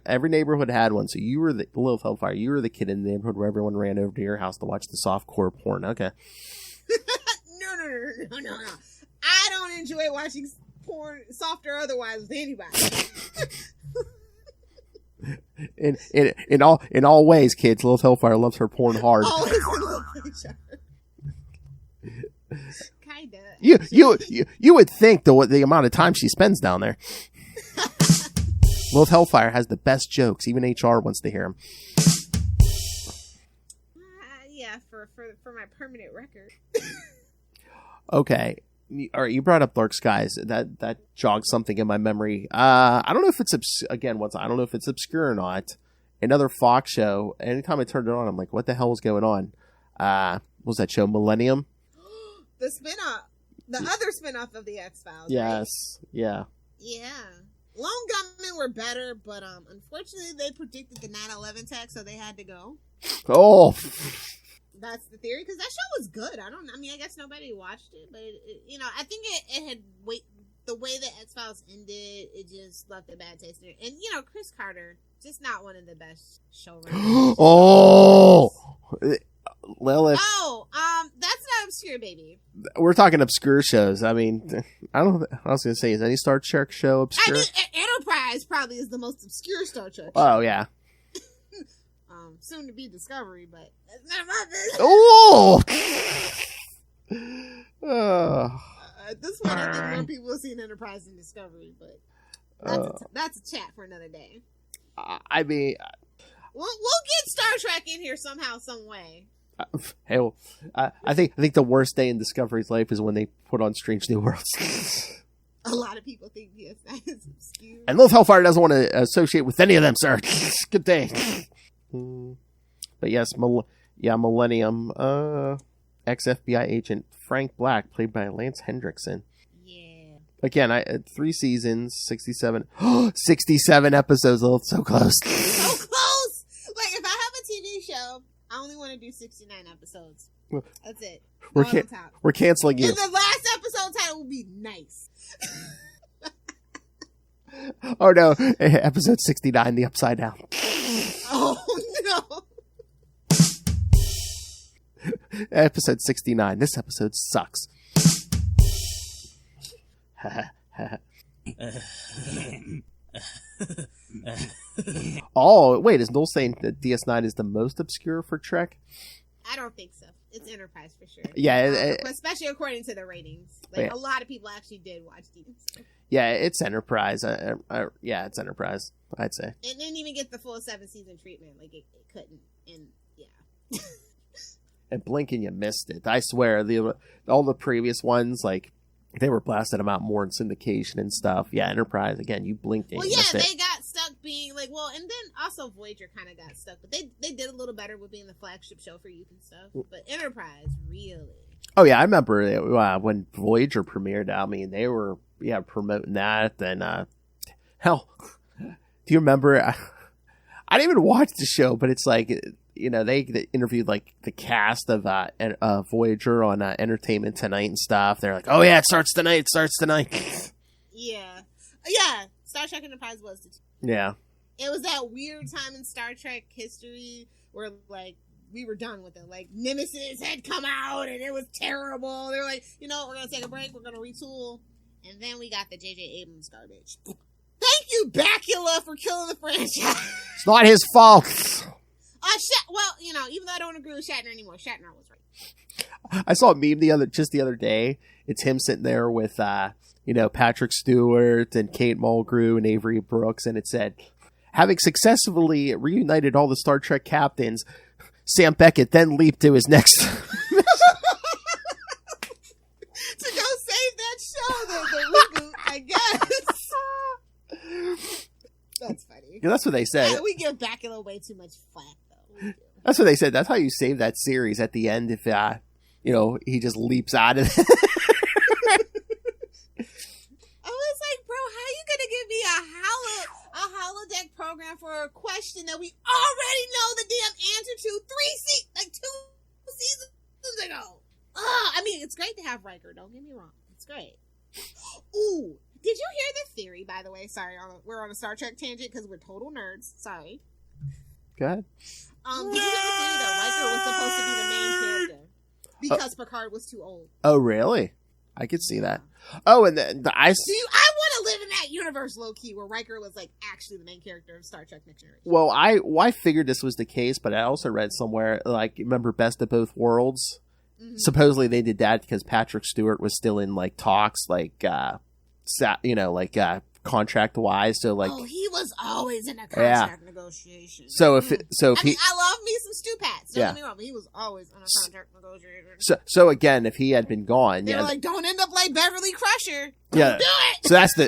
Every neighborhood had one. So you were the Lilith Hellfire. You were the kid in the neighborhood where everyone ran over to your house to watch the softcore porn. Okay. No. I don't enjoy watching porn, soft or otherwise, with anybody. in all ways, kids, Lilith Hellfire loves her porn hard. Always in love with each other. Kinda. You would think the amount of time she spends down there. Lilith Hellfire has the best jokes. Even HR wants to hear them. Yeah, for my permanent record. Okay. All right, you brought up Dark Skies. That jogged something in my memory. I don't know if it's I don't know if it's obscure or not. Another Fox show. Anytime I turned it on, I'm like, what the hell is going on? What was that show? Millennium? The spinoff. The other spinoff of the X-Files. Yes. Right? Yeah. Yeah. Lone Gunmen were better, but unfortunately they predicted the 9/11 attack, so they had to go. Oh. That's the theory, because that show was good. I guess nobody watched it, but I think it had the way that X-Files ended, it just left a bad taste in it. And Chris Carter, just not one of the best showrunners. Oh, Lilith. Oh, that's not obscure, baby. We're talking obscure shows. I mean, I was gonna say, is any Star Trek show obscure? I mean, Enterprise probably is the most obscure Star Trek show. Oh yeah. Soon to be Discovery, but that's not my business. Oh! At this point, I think more people have seen Enterprise than Discovery, but that's a chat for another day. I mean, we'll get Star Trek in here somehow, some way. Hey, well, I think the worst day in Discovery's life is when they put on Strange New Worlds. A lot of people think that is obscure, and Lilith Hellfire doesn't want to associate with any of them, sir. Good day. But yes, Millennium, ex-FBI agent Frank Black, played by Lance Hendrickson. Yeah. Again, 3 seasons, 67 episodes. Oh, so close. So close! Like, if I have a TV show, I only want to do 69 episodes. That's it. We're canceling you. And the last episode title will be nice. Oh no, episode 69, The Upside Down. Oh no. Episode 69, this episode sucks. Oh, wait, is Noel saying that DS9 is the most obscure for Trek? I don't think so. It's Enterprise for sure. Yeah. Especially according to the ratings. Like, a lot of people actually did watch DS9. Yeah, it's Enterprise. Yeah, it's Enterprise, I'd say. It didn't even get the full 7-season treatment. Like, it couldn't. And, yeah. And blink and you missed it. I swear, all the previous ones, like, they were blasting them out more in syndication and stuff. Yeah, Enterprise, again, you blinked and you missed it. They got stuck being, like, well, and then also Voyager kind of got stuck. But they did a little better with being the flagship show for youth and stuff. But Enterprise, really. Oh, yeah, I remember when Voyager premiered. I mean, they were, promoting that. And, hell, do you remember... I didn't even watch the show, but it's like, you know, they interviewed like the cast of Voyager on Entertainment Tonight and stuff. They're like, oh yeah, it starts tonight. Yeah. Star Trek Enterprise was the Yeah. It was that weird time in Star Trek history where, like, we were done with it. Like, Nemesis had come out, and it was terrible. They were like, you know, we're going to take a break. We're going to retool. And then we got the J.J. Abrams garbage. Thank you, Bakula, for killing the franchise. It's not his fault. Well, you know, even though I don't agree with Shatner anymore, Shatner was right. I saw a meme the other day. It's him sitting there with, you know, Patrick Stewart and Kate Mulgrew and Avery Brooks, and it said, having successfully reunited all the Star Trek captains, Sam Beckett then leaped to his next... To go save that show, the reboot, I guess. That's funny. Yeah, that's what they said. Yeah, we give Bakula way too much flack, though. We do. That's what they said. That's how you save that series at the end if, you know, he just leaps out of it. I was like, bro, how you gonna give me a holodeck program for a question that we already know the damn answer to 2 seasons ago? I mean, it's great to have Riker. Don't get me wrong. It's great. Ooh, did you hear the theory, by the way? Sorry, we're on a Star Trek tangent because we're total nerds. Sorry. Go ahead. Did you hear the theory that Riker was supposed to be the main character because Picard was too old? Oh, really? I could see that. Oh, and I want to live in that universe, low key, where Riker was like actually the main character of Star Trek Next Generation. Well, I figured this was the case, but I also read somewhere, like, remember Best of Both Worlds? Mm-hmm. Supposedly they did that because Patrick Stewart was still in like talks, like, contract wise. So like, he was always in a contract negotiation. So if I love me some Stu Pats. Don't get me wrong, but he was always in a contract negotiation. So again, if he had been gone, they were like, don't end up like Beverly Crusher. Don't do it. So that's the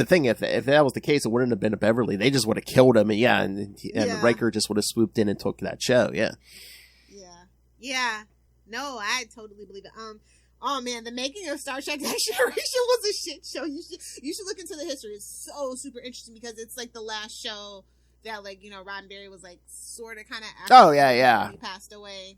thing. If that was the case, it wouldn't have been a Beverly. They just would have killed him, and Riker just would have swooped in and took that show. Yeah. No, I totally believe it. Oh man, the making of Star Trek Next Generation was a shit show. You should look into the history. It's so super interesting because it's like the last show that, like, you know, Roddenberry was like sort of kind of he passed away.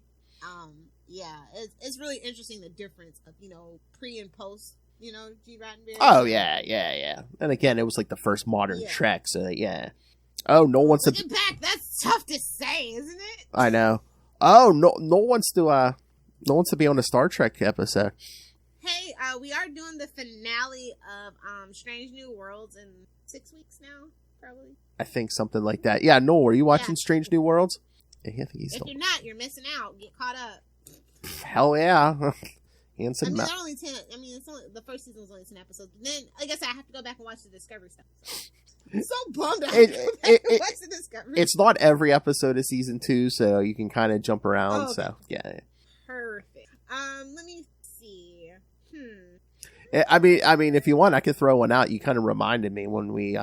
It's really interesting the difference of, you know, pre and post, you know, G. Roddenberry. Oh yeah. And again, it was like the first modern Trek, so yeah. Oh, no one's looking back. That's tough to say, isn't it? I know. Oh, no one's to be on a Star Trek episode. Hey, we are doing the finale of Strange New Worlds in 6 weeks now, probably. I think something like that. Yeah, Noel, are you watching Strange New Worlds? Yeah, I think he's if you're not, you're missing out. Get caught up. Hell yeah. They're only 10. I mean, it's only the first season was only 10 episodes. And then, like I said, I have to go back and watch the Discovery stuff. I'm so bummed out. Watch the Discovery. It's not every episode of season 2, so you can kind of jump around. Okay. So yeah. Perfect. Let me see. I mean, if you want, I could throw one out. You kind of reminded me when we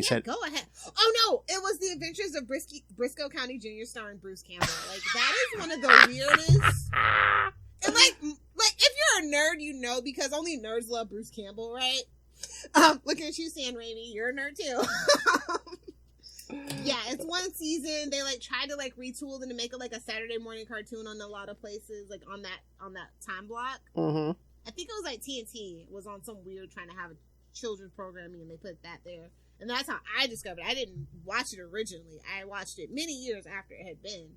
said. Go ahead. Oh no, it was The Adventures of Briscoe County Jr. starring Bruce Campbell. Like, that is one of the weirdest. And like if you're a nerd, you know, because only nerds love Bruce Campbell, right? Looking at you, Sam Raimi, you're a nerd too. Yeah, it's one season. They like tried to like retool and to make it like a Saturday morning cartoon on a lot of places, like on that time block. Mm-hmm. I think it was like TNT was on some weird trying to have a children's programming, and they put that there. And that's how I discovered it. I didn't watch it originally. I watched it many years after it had been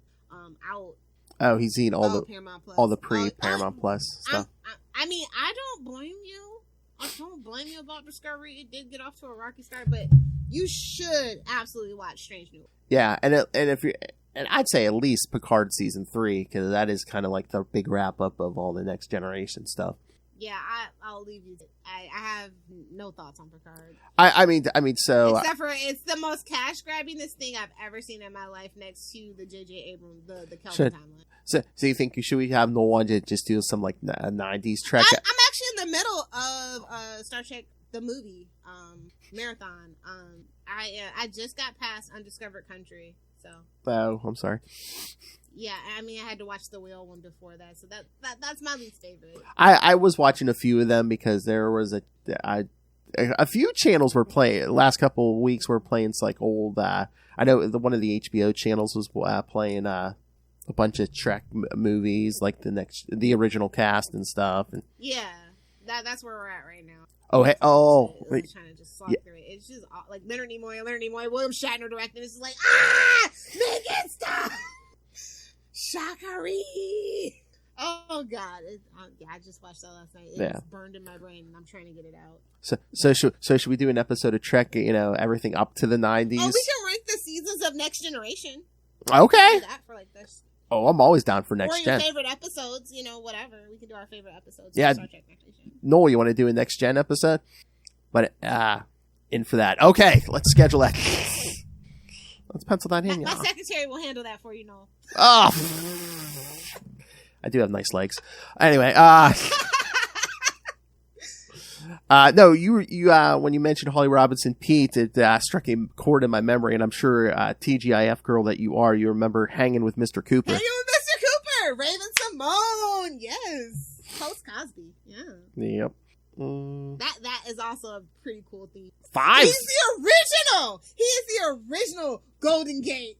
out. Oh, he's seen all the Paramount Plus. All the pre-Paramount Plus stuff. I mean, I don't blame you. I don't blame you about Discovery. It did get off to a rocky start, but you should absolutely watch Strange New Worlds. Yeah, and I'd say at least Picard season 3, because that is kind of like the big wrap up of all the Next Generation stuff. Yeah, I'll leave you. I have no thoughts on Picard. I mean, so except for it's the most cash grabbingest thing I've ever seen in my life, next to the J.J. Abrams, the Kelvin timeline. So you think should we have no one to just do some like 90s Trek? I'm actually in the middle of Star Trek the movie marathon. I just got past Undiscovered Country, so. Oh, I'm sorry. Yeah, I mean, I had to watch the whale one before that, so that's my least favorite. I was watching a few of them because there was a few channels were playing. Last couple of weeks were playing like old. I know one of the HBO channels was playing a bunch of Trek movies, like the original cast and stuff. And yeah, that's where we're at right now. oh, hey, Trying to just slog through it. It's just like Leonard Nimoy, William Shatner directing. It's just like make it stop. Shakari. Oh God! I just watched that last night. It's burned in my brain, and I'm trying to get it out. So should we do an episode of Trek? Everything up to the 90s. Oh, we can rank the seasons of Next Generation. Okay. That for like this. Oh, I'm always down for Next Gen. Or your favorite episodes, whatever. We can do our favorite episodes. Yeah. Of Star Trek Next Generation. Noel, you want to do a Next Gen episode? But in for that. Okay, let's schedule that. Let's pencil that in. My secretary will handle that for you, Noel. Oh. I do have nice legs. Anyway, no, you when you mentioned Holly Robinson Pete, it struck a chord in my memory, and I'm sure TGIF girl that you are, you remember hanging with Mr. Cooper. Hanging with Mr. Cooper, Raven Simone, yes, post Cosby, yeah. Yep. That is also a pretty cool thing. 5. He's the original. He is the original Golden Gate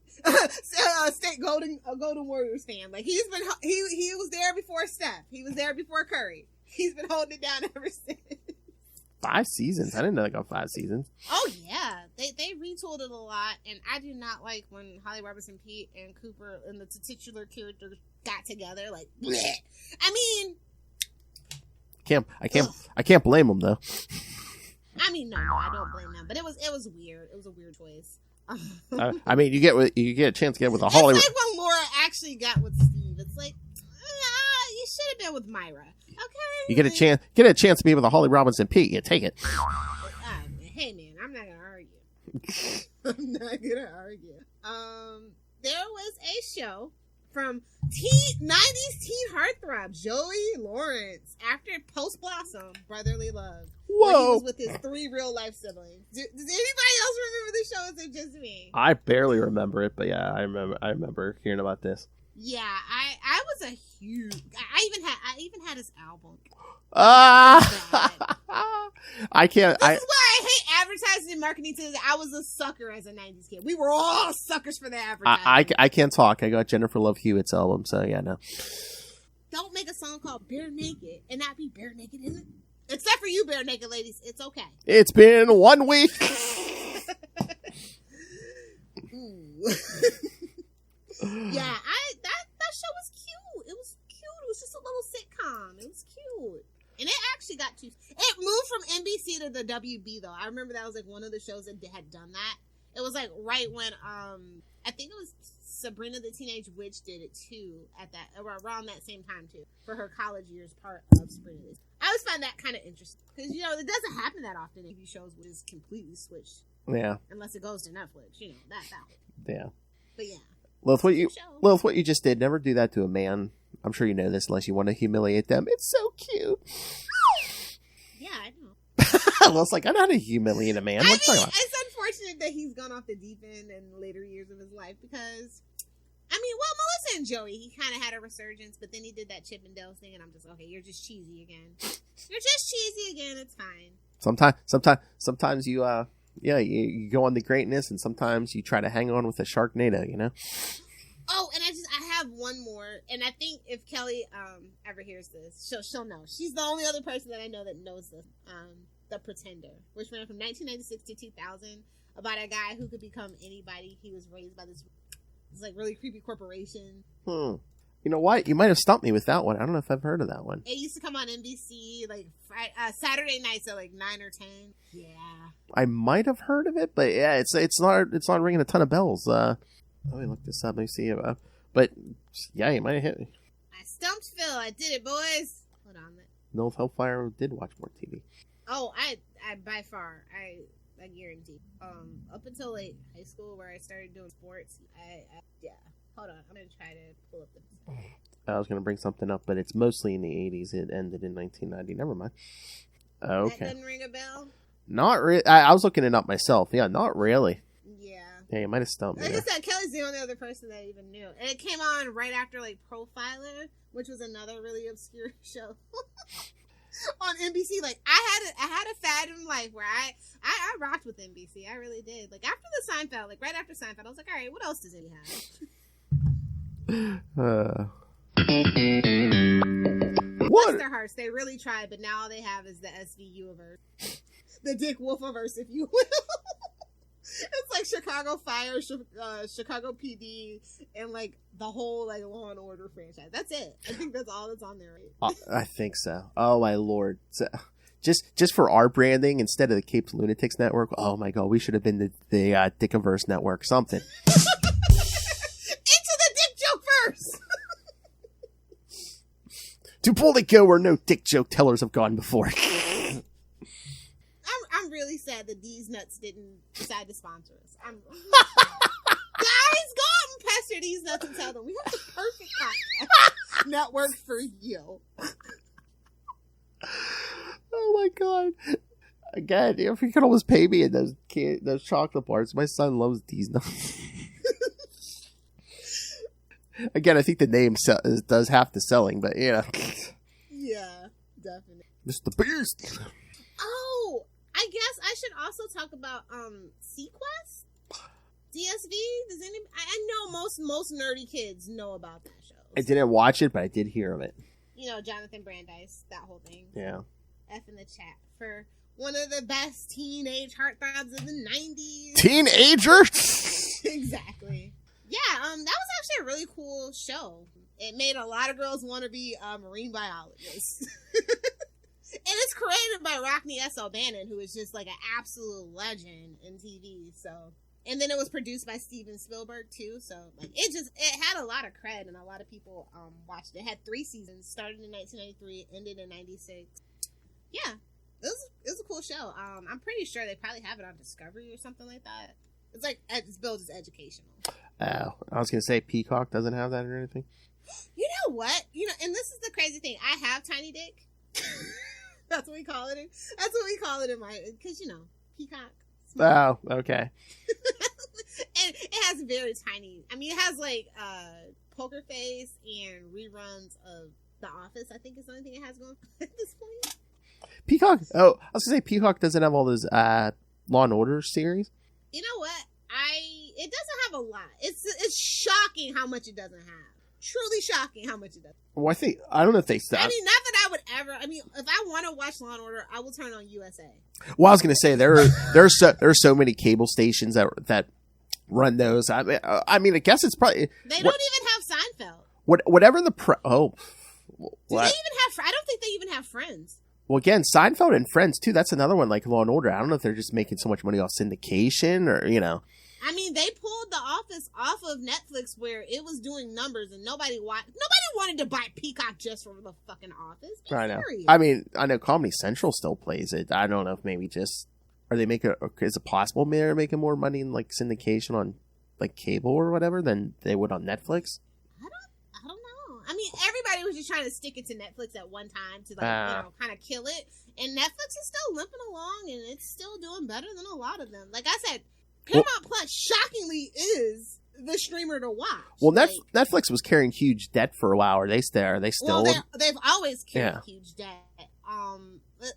State Golden Warriors fan. Like he was there before Steph. He was there before Curry. He's been holding it down ever since. 5 seasons. I didn't know they got 5 seasons. Oh yeah, they retooled it a lot, and I do not like when Holly Robinson Pete and Cooper and the titular character got together. Like, bleh. I mean. I can't blame them though. I mean, no, I don't blame them. But it was weird. It was a weird choice. I mean, you get a chance to get with a Hollywood. It's like when Laura actually got with Steve. It's like, you should have been with Myra. Okay. You get a chance to be with a Holly Robinson Pete. You take it. Hey man, I'm not gonna argue. I'm not gonna argue. There was a show from 90s teen heartthrob Joey Lawrence after Post Blossom Brotherly Love. Whoa! Where he was with his 3 real life siblings. Does anybody else remember the show? Or is it just me? I barely remember it, but yeah, I remember hearing about this. Yeah, I was a huge. I even had his album. I can't. This is why I hate advertising and marketing. I was a sucker as a 90s kid. We were all suckers for the advertising. I can't talk. I got Jennifer Love Hewitt's album, so yeah, no. Don't make a song called Bare Naked and not be bare naked in it. Except for you, bare naked ladies. It's okay. It's been 1 week. Yeah, that show was cute. It was cute. It was just a little sitcom. It was cute. And it actually got to... It moved from NBC to the WB, though. I remember that was, like, one of the shows that had done that. It was, like, right when, I think it was Sabrina the Teenage Witch did it, too, around that same time, too, for her college years part of Sabrina. I always find that kind of interesting. Because, it doesn't happen that often in TV shows where it's completely switched. Yeah. Unless it goes to Netflix, that. Yeah. But, yeah. Lilith, what you just did, never do that to a man. I'm sure you know this unless you want to humiliate them. It's so cute. Yeah, I know. Lilith's like, I know how to humiliate a man. It's unfortunate that he's gone off the deep end in later years of his life because, Melissa and Joey, he kind of had a resurgence, but then he did that Chip and Dale thing, and I'm just, okay, you're just cheesy again. You're just cheesy again, it's fine. Sometimes you, you go on the greatness, and sometimes you try to hang on with a Sharknado, Oh, and I have one more, and I think if Kelly ever hears this, she'll know. She's the only other person that I know that knows this. The Pretender, which ran from 1996 to 2000, about a guy who could become anybody. He was raised by this really creepy corporation. You know what? You might have stumped me with that one. I don't know if I've heard of that one. It used to come on NBC Saturday nights at 9 or 10. Yeah, I might have heard of it, but yeah, it's not ringing a ton of bells. Let me look this up. Let me see. But yeah, you might have hit me. I stumped Phil. I did it, boys. Hold on. Noel Hellfire did watch more TV. Oh, I by far, I guarantee. Up until high school where I started doing sports, yeah. Hold on, I'm gonna try to pull up the. I was gonna bring something up, but it's mostly in the 80s. It ended in 1990. Never mind. Okay. That doesn't ring a bell. Not really. I was looking it up myself. Yeah, not really. Yeah, you might have stumped me. Like I said, Kelly's the only other person that I even knew. And it came on right after, Profiler, which was another really obscure show. on NBC. Like I had a fad in life where I rocked with NBC. I really did. Like after the Seinfeld, like right after Seinfeld, I was like, all right, what else does it have? Bless their hearts, they really tried, but now all they have is the SVU-averse, the Dick Wolf-averse, if you will. It's like Chicago Fire, Chicago PD, and like the whole like Law and Order franchise. That's it. I think that's all that's on there, right? I think so. Oh my lord! So, just for our branding instead of the Capes and Lunatics network. Oh my god, we should have been the Dickiverse network. Something. Into the dick joke verse. To pull the go where no dick joke tellers have gone before. I'm really sad that these nuts didn't decide to sponsor us. Guys, go out and pester these nuts and tell them we have the perfect podcast network for you. Oh my god! Again, if you could almost pay me in those chocolate bars, my son loves these nuts. Again, I think the name does half the selling, but yeah. Yeah, definitely. Mr. Beast. Oh, I guess I should also talk about Sequest, DSV. Does any? I know most nerdy kids know about that show. I didn't watch it, but I did hear of it. You know, Jonathan Brandeis, that whole thing. Yeah. F in the chat for one of the best teenage heartthrobs of the 90s. Teenagers? Exactly. Yeah, that was actually a really cool show. It made a lot of girls want to be marine biologists. And it's created by Rockne S. O'Bannon, who is just like an absolute legend in TV. So, and then it was produced by Steven Spielberg too. So, like, it had a lot of cred, and a lot of people watched it. It had 3 seasons, started in 1993, ended in 96. Yeah, it was a cool show. I'm pretty sure they probably have it on Discovery or something like that. It's billed as educational. Oh, I was gonna say Peacock doesn't have that or anything. You know what? And this is the crazy thing. I have tiny dick. That's what we call it. That's what we call it in my, because Peacock. Oh, okay. And it has very tiny. I mean, it has like Poker Face and reruns of The Office. I think is the only thing it has going at this point. Peacock. Oh, I was gonna say Peacock doesn't have all those Law and Order series. You know what? It doesn't have a lot. It's shocking how much it doesn't have. Truly shocking how much it does. Well, I don't know if they stop. I mean, not that I would ever. I mean, if I want to watch Law and Order, I will turn on USA. Well, I was going to say there are so many cable stations that run those. I mean, I guess it's probably they don't even have Seinfeld. Whatever the Do they even have? I don't think they even have Friends. Well, again, Seinfeld and Friends too. That's another one like Law and Order. I don't know if they're just making so much money off syndication or I mean, they pulled The Office off of Netflix where it was doing numbers and nobody wanted to buy Peacock just for the fucking Office. I know. I mean, I know Comedy Central still plays it. I don't know if maybe just is it possible they're making more money in like syndication on like cable or whatever than they would on Netflix? I don't know. I mean, everybody was just trying to stick it to Netflix at one time to like kind of kill it, and Netflix is still limping along and it's still doing better than a lot of them. Like I said, Paramount Plus shockingly is the streamer to watch. Well, Netflix was carrying huge debt for a while. Are they still? They've always carried huge debt.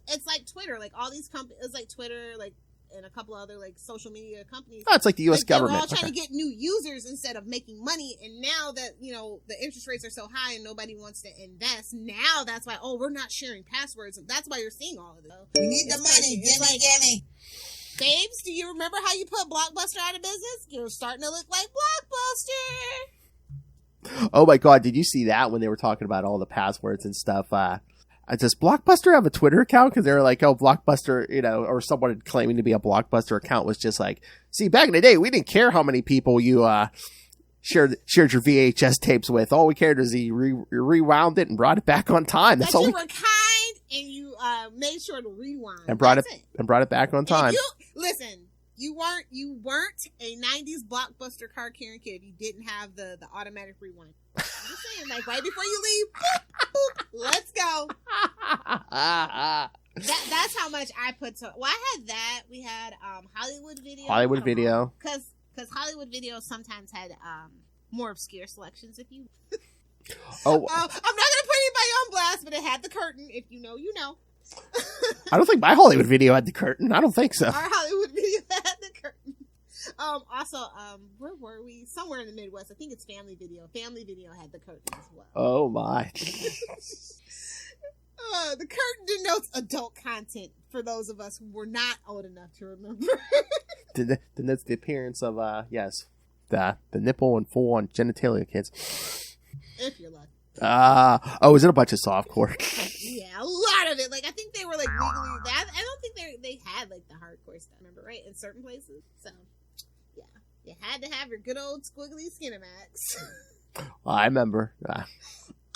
It's like Twitter, like all these companies. It's like Twitter, like and a couple other like social media companies. Oh, it's like the U.S. government. They're all trying to get new users instead of making money. And now that the interest rates are so high and nobody wants to invest, now that's why we're not sharing passwords. That's why you're seeing all of this. We need the money, gimme. Babes, do you remember how you put Blockbuster out of business? You're starting to look like Blockbuster. Oh my god, did you see that when they were talking about all the passwords and stuff? Does Blockbuster have a Twitter account? Because they were like, Blockbuster, or someone claiming to be a Blockbuster account was just like, see, back in the day, we didn't care how many people you shared your VHS tapes with. All we cared is you rewound it and brought it back on time. That's all. You were kind and you made sure to rewind and brought it back on time. Listen, you weren't a 90s Blockbuster car carrying kid if you didn't have the automatic rewind. I'm just saying, like right before you leave, boop, boop, let's go. That's how much I put to. Well, I had that. We had Hollywood Video. Because Hollywood Video sometimes had more obscure selections. If you. I'm not gonna put anybody on blast, but it had the curtain. If you know, you know. I don't think my Hollywood Video had the curtain. I don't think so. Our Hollywood Video had the curtain. Also, where were we? Somewhere in the Midwest. I think it's Family Video. Family Video had the curtain as well. Oh my. The curtain denotes adult content for those of us who were not old enough to remember. Denotes the appearance of, yes, the nipple and full-on genitalia kids. If you're lucky. Is it a bunch of softcore? Yeah, a lot of it. Like, I think they were, like, legally... I don't think they had, like, the hardcore stuff, remember, right? In certain places. So, yeah. You had to have your good old squiggly Skinamax. I remember.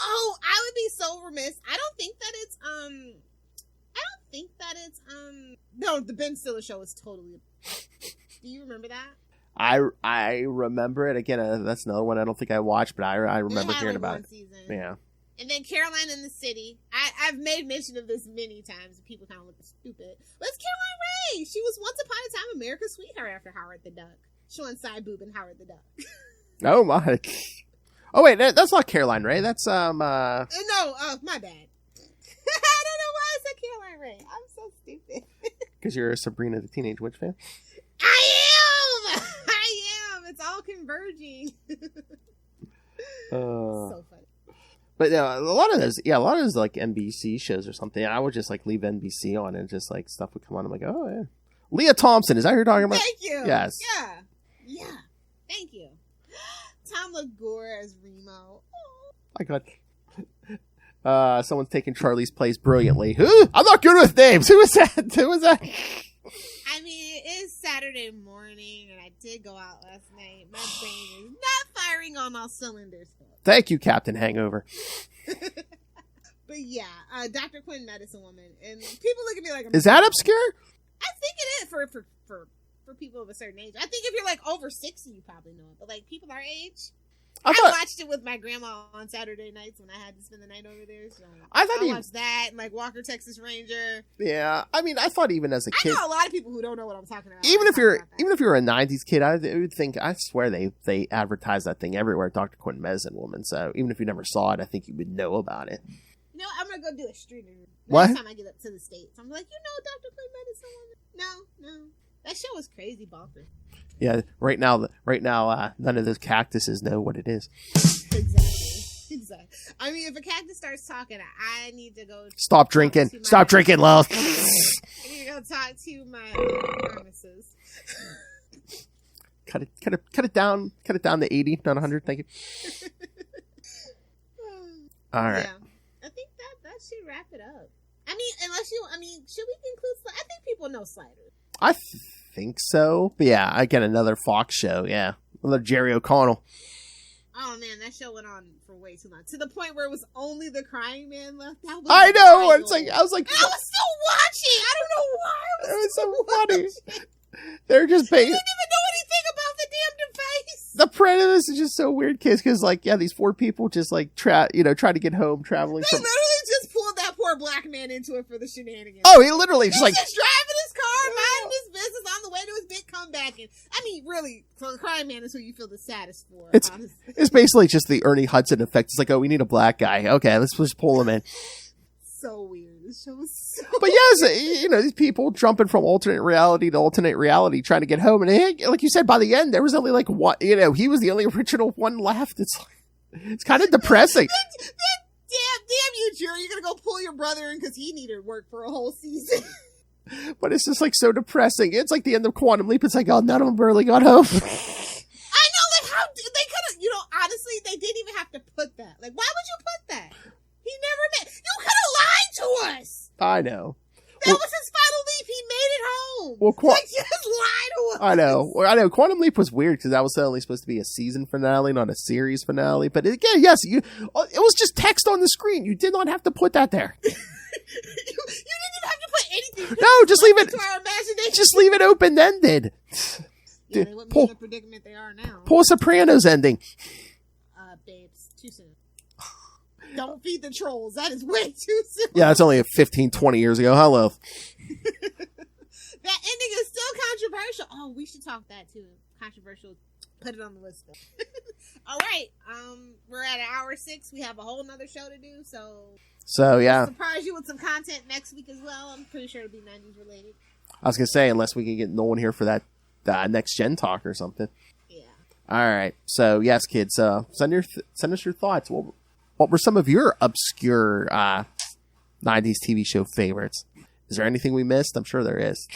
Oh, I would be so remiss. I don't think that it's, no, the Ben Stiller show is totally... Do you remember that? I remember it. Again, that's another one I don't think I watched, but I remember hearing about it. Season. Yeah. And then Caroline in the City. I've made mention of this many times, and people kind of look stupid. But it's Caroline Ray. She was once upon a time America's sweetheart after Howard the Duck. Showing side boob and Howard the Duck. Oh, my. Oh, wait, that's not Caroline Ray. That's, No, my bad. I don't know why I said Caroline Ray. I'm so stupid. Because you're a Sabrina the Teenage Witch fan? I am! It's all converging. So funny. But a lot of those like NBC shows or something, I would just like leave NBC on and just like stuff would come on. I'm like, oh yeah. Leah Thompson, is that who you're talking about? Thank you. Yes. Yeah. Thank you. Tom LaGore as Remo. Oh. I got someone's taking Charlie's place brilliantly. Who? I'm not good with names. Who was that? I mean, it is Saturday morning, and I did go out last night. My brain is not firing on all cylinders. Thank you, Captain Hangover. But yeah, Dr. Quinn, Medicine Woman, and people look at me like, is that obscure? I think it is for people of a certain age. I think if you're like over 60, you probably know it. But like people our age, I watched it with my grandma on Saturday nights when I had to spend the night over there. So I watched that and like Walker, Texas Ranger. Yeah, I mean, I thought even as a kid, I know a lot of people who don't know what I'm talking about. Even if you're a '90s kid, I would think, I swear they advertise that thing everywhere. Dr. Quinn, Medicine Woman. So even if you never saw it, I think you would know about it. You know, I'm gonna go do a street interview next time I get up to the States. I'm like, Dr. Quinn, Medicine Woman? No. That show was crazy bonkers. Yeah, right now, none of those cactuses know what it is. Exactly. I mean, if a cactus starts talking, I need to go. Stop drinking, love. I need to go talk to my pharmacist. Cut it down to 80, not 100. Thank you. All right. Yeah, I think that should wrap it up. I mean, should we include? I think people know Sliders. I think so. But yeah, again, another Fox show. Yeah, another Jerry O'Connell. Oh man, that show went on for way too long, to the point where it was only the crying man left. That was I know. wild. It's like I was still watching. I don't know why. It was so funny. They're just They didn't even know anything about the damn device. The premise is just so weird, kids, because like these 4 people just like try to get home traveling. They literally just pulled that poor black man into it for the shenanigans. Oh, he literally just driving his car, minding his business on the way to his big comeback. And I mean, really, for the crying man is who you feel the saddest for. It's basically just the Ernie Hudson effect. It's like, oh, we need a black guy. Okay, let's just pull him in. So weird. This show was so But yes, these people jumping from alternate reality to alternate reality trying to get home. And like you said, by the end, there was only like one, he was the only original one left. It's kind of depressing. Damn you, Jerry. You're going to go pull your brother in because he needed work for a whole season. But it's just like so depressing. It's like the end of Quantum Leap. It's like, oh, none of them really got home. I know, like how they could have, honestly, they didn't even have to put that. Like, why would you put that? He never met. You could have lied to us. I know. That was his final leap. He made it home. Well, just lie to us. I know. Quantum Leap was weird because that was only supposed to be a season finale, not a series finale. But again, yes, it was just text on the screen. You did not have to put that there. You didn't even have to put anything. No, just leave it. To our imagination. Just leave it open ended. Yeah, they wouldn't be in the predicament they are now. Pull Sopranos ending. Babes, too soon. Don't feed the trolls. That is way too soon. Yeah, that's only 15, 20 years ago. Hello. That ending is still controversial. Oh, we should talk that too. Controversial Put it on the list. All right. We're at hour 6. We have a whole nother show to do. So yeah. Surprise you with some content next week as well. I'm pretty sure it'll be 90s related. I was gonna say, unless we can get Nolan here for that next gen talk or something. Yeah. All right. So yes, kids, send us your thoughts. What were some of your obscure 90s TV show favorites? Is there anything we missed? I'm sure there is.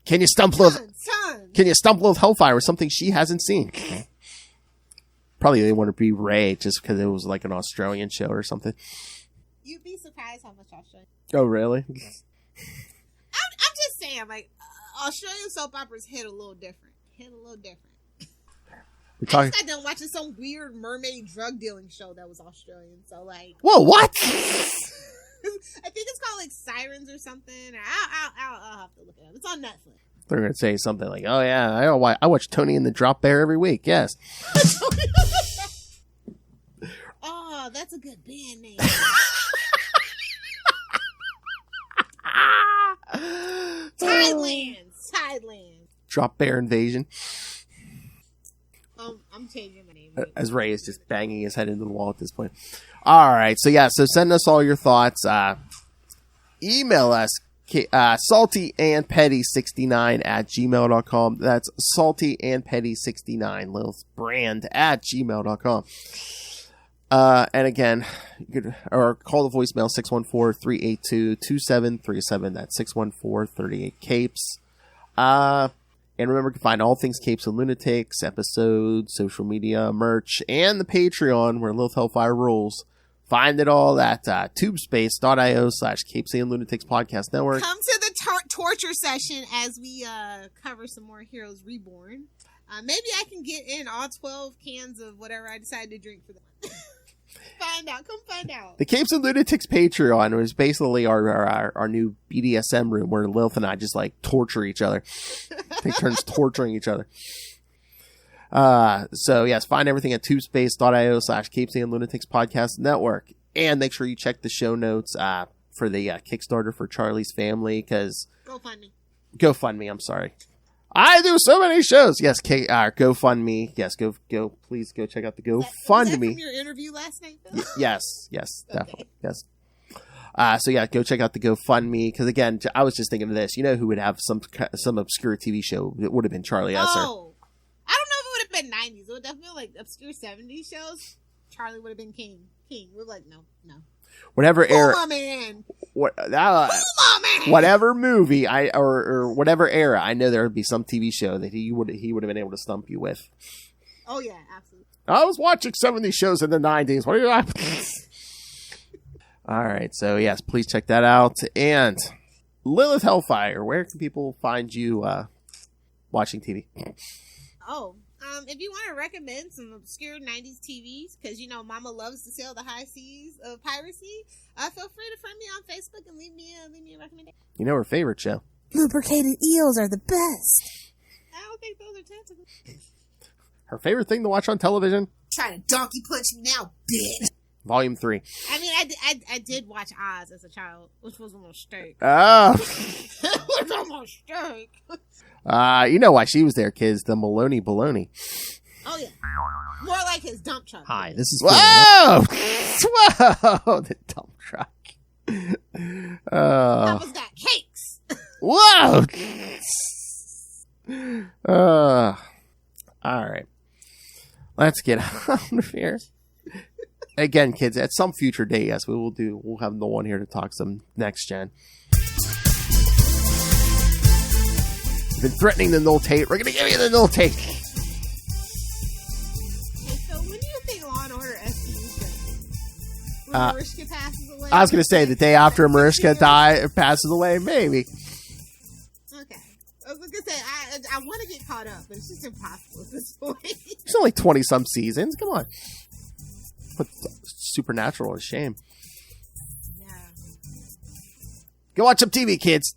Can you stump Lilith Hellfire with something she hasn't seen? Probably they want to be Ray just because it was like an Australian show or something. You'd be surprised how much Australian. Oh, really? I'm just saying, like, Australian soap operas hit a little different. I just got done watching some weird mermaid drug dealing show that was Australian. So, like, whoa, what? I think it's called like Sirens or something. I'll have to look it up. It's on Netflix. They're gonna say something like, "Oh yeah, I watch Tony and the Drop Bear every week." Yes. Oh, that's a good band name. Thailand. Drop Bear Invasion. I'm changing my name. As Ray is just banging his head into the wall at this point. All right, so yeah, so send us all your thoughts. Email us, saltyandpetty69@gmail.com. That's saltyandpetty69, Lilith's brand, @gmail.com. And again, you could or call the voicemail 614-382-2737. That's 614-38-CAPES. And remember, you can find all things Capes and Lunatics, episodes, social media, merch, and the Patreon where Lilith Hellfire rules. Find it all at tubespace.io/CapesandLunatics Podcast Network. Come to the torture session as we cover some more Heroes Reborn. Maybe I can get in all 12 cans of whatever I decide to drink for them. Come find out. The Capes and Lunatics Patreon was basically our new BDSM room where Lilith and I just like torture each other. Take turns torturing each other. So yes, find everything at tubespace.io/CapesandLunatics Podcast Network. And make sure you check the show notes for the Kickstarter for Charlie's Family, because GoFundMe, I'm sorry. I do so many shows. Yes, GoFundMe. Yes, go. Please go check out the GoFundMe. Was that from your interview last night, Phil? Yes, okay. Definitely. Yes. So yeah, go check out the GoFundMe, because again, I was just thinking of this. You know who would have some obscure TV show? It would have been Charlie Esser. Oh, I don't know if it would have been 90s. It would definitely be like obscure 70s shows. Charlie would have been king. We're like, no. Whatever era. Oh, man. Whatever movie or whatever era, I know there would be some TV show that he would have been able to stump you with. Oh yeah, absolutely. I was watching 70 shows in the 90s. What are you? All right, so yes, please check that out. And Lilith Hellfire, where can people find you watching TV? If you want to recommend some obscure 90s TVs, because you know Mama loves to sail the high seas of piracy, feel free to friend me on Facebook and leave me a recommendation. You know her favorite show? Lubricated eels are the best. I don't think those are tentacles. Her favorite thing to watch on television? Try to donkey punch me now, bitch. Volume 3. I mean, I did watch Oz as a child, which was a mistake. Oh. It was a mistake. You know why she was there, kids. The Maloney Baloney. Oh, yeah. More like his dump truck. Hi, this is... Whoa! Whoa! The dump truck. Papa's got cakes. Whoa! All right. Let's get out of here. Again, kids, at some future day, yes, we'll have no one here to talk some next gen. Been threatening the null tape. We're gonna give you the null tape. Hey, so when do you think Law and Order SVU's going? When Mariska passes away? I was gonna say the day after Mariska passes away, maybe. Okay. I was gonna say I want to get caught up, but it's just impossible at this point. It's only 20-some seasons. Come on. But Supernatural is shame. Yeah. Go watch some TV, kids.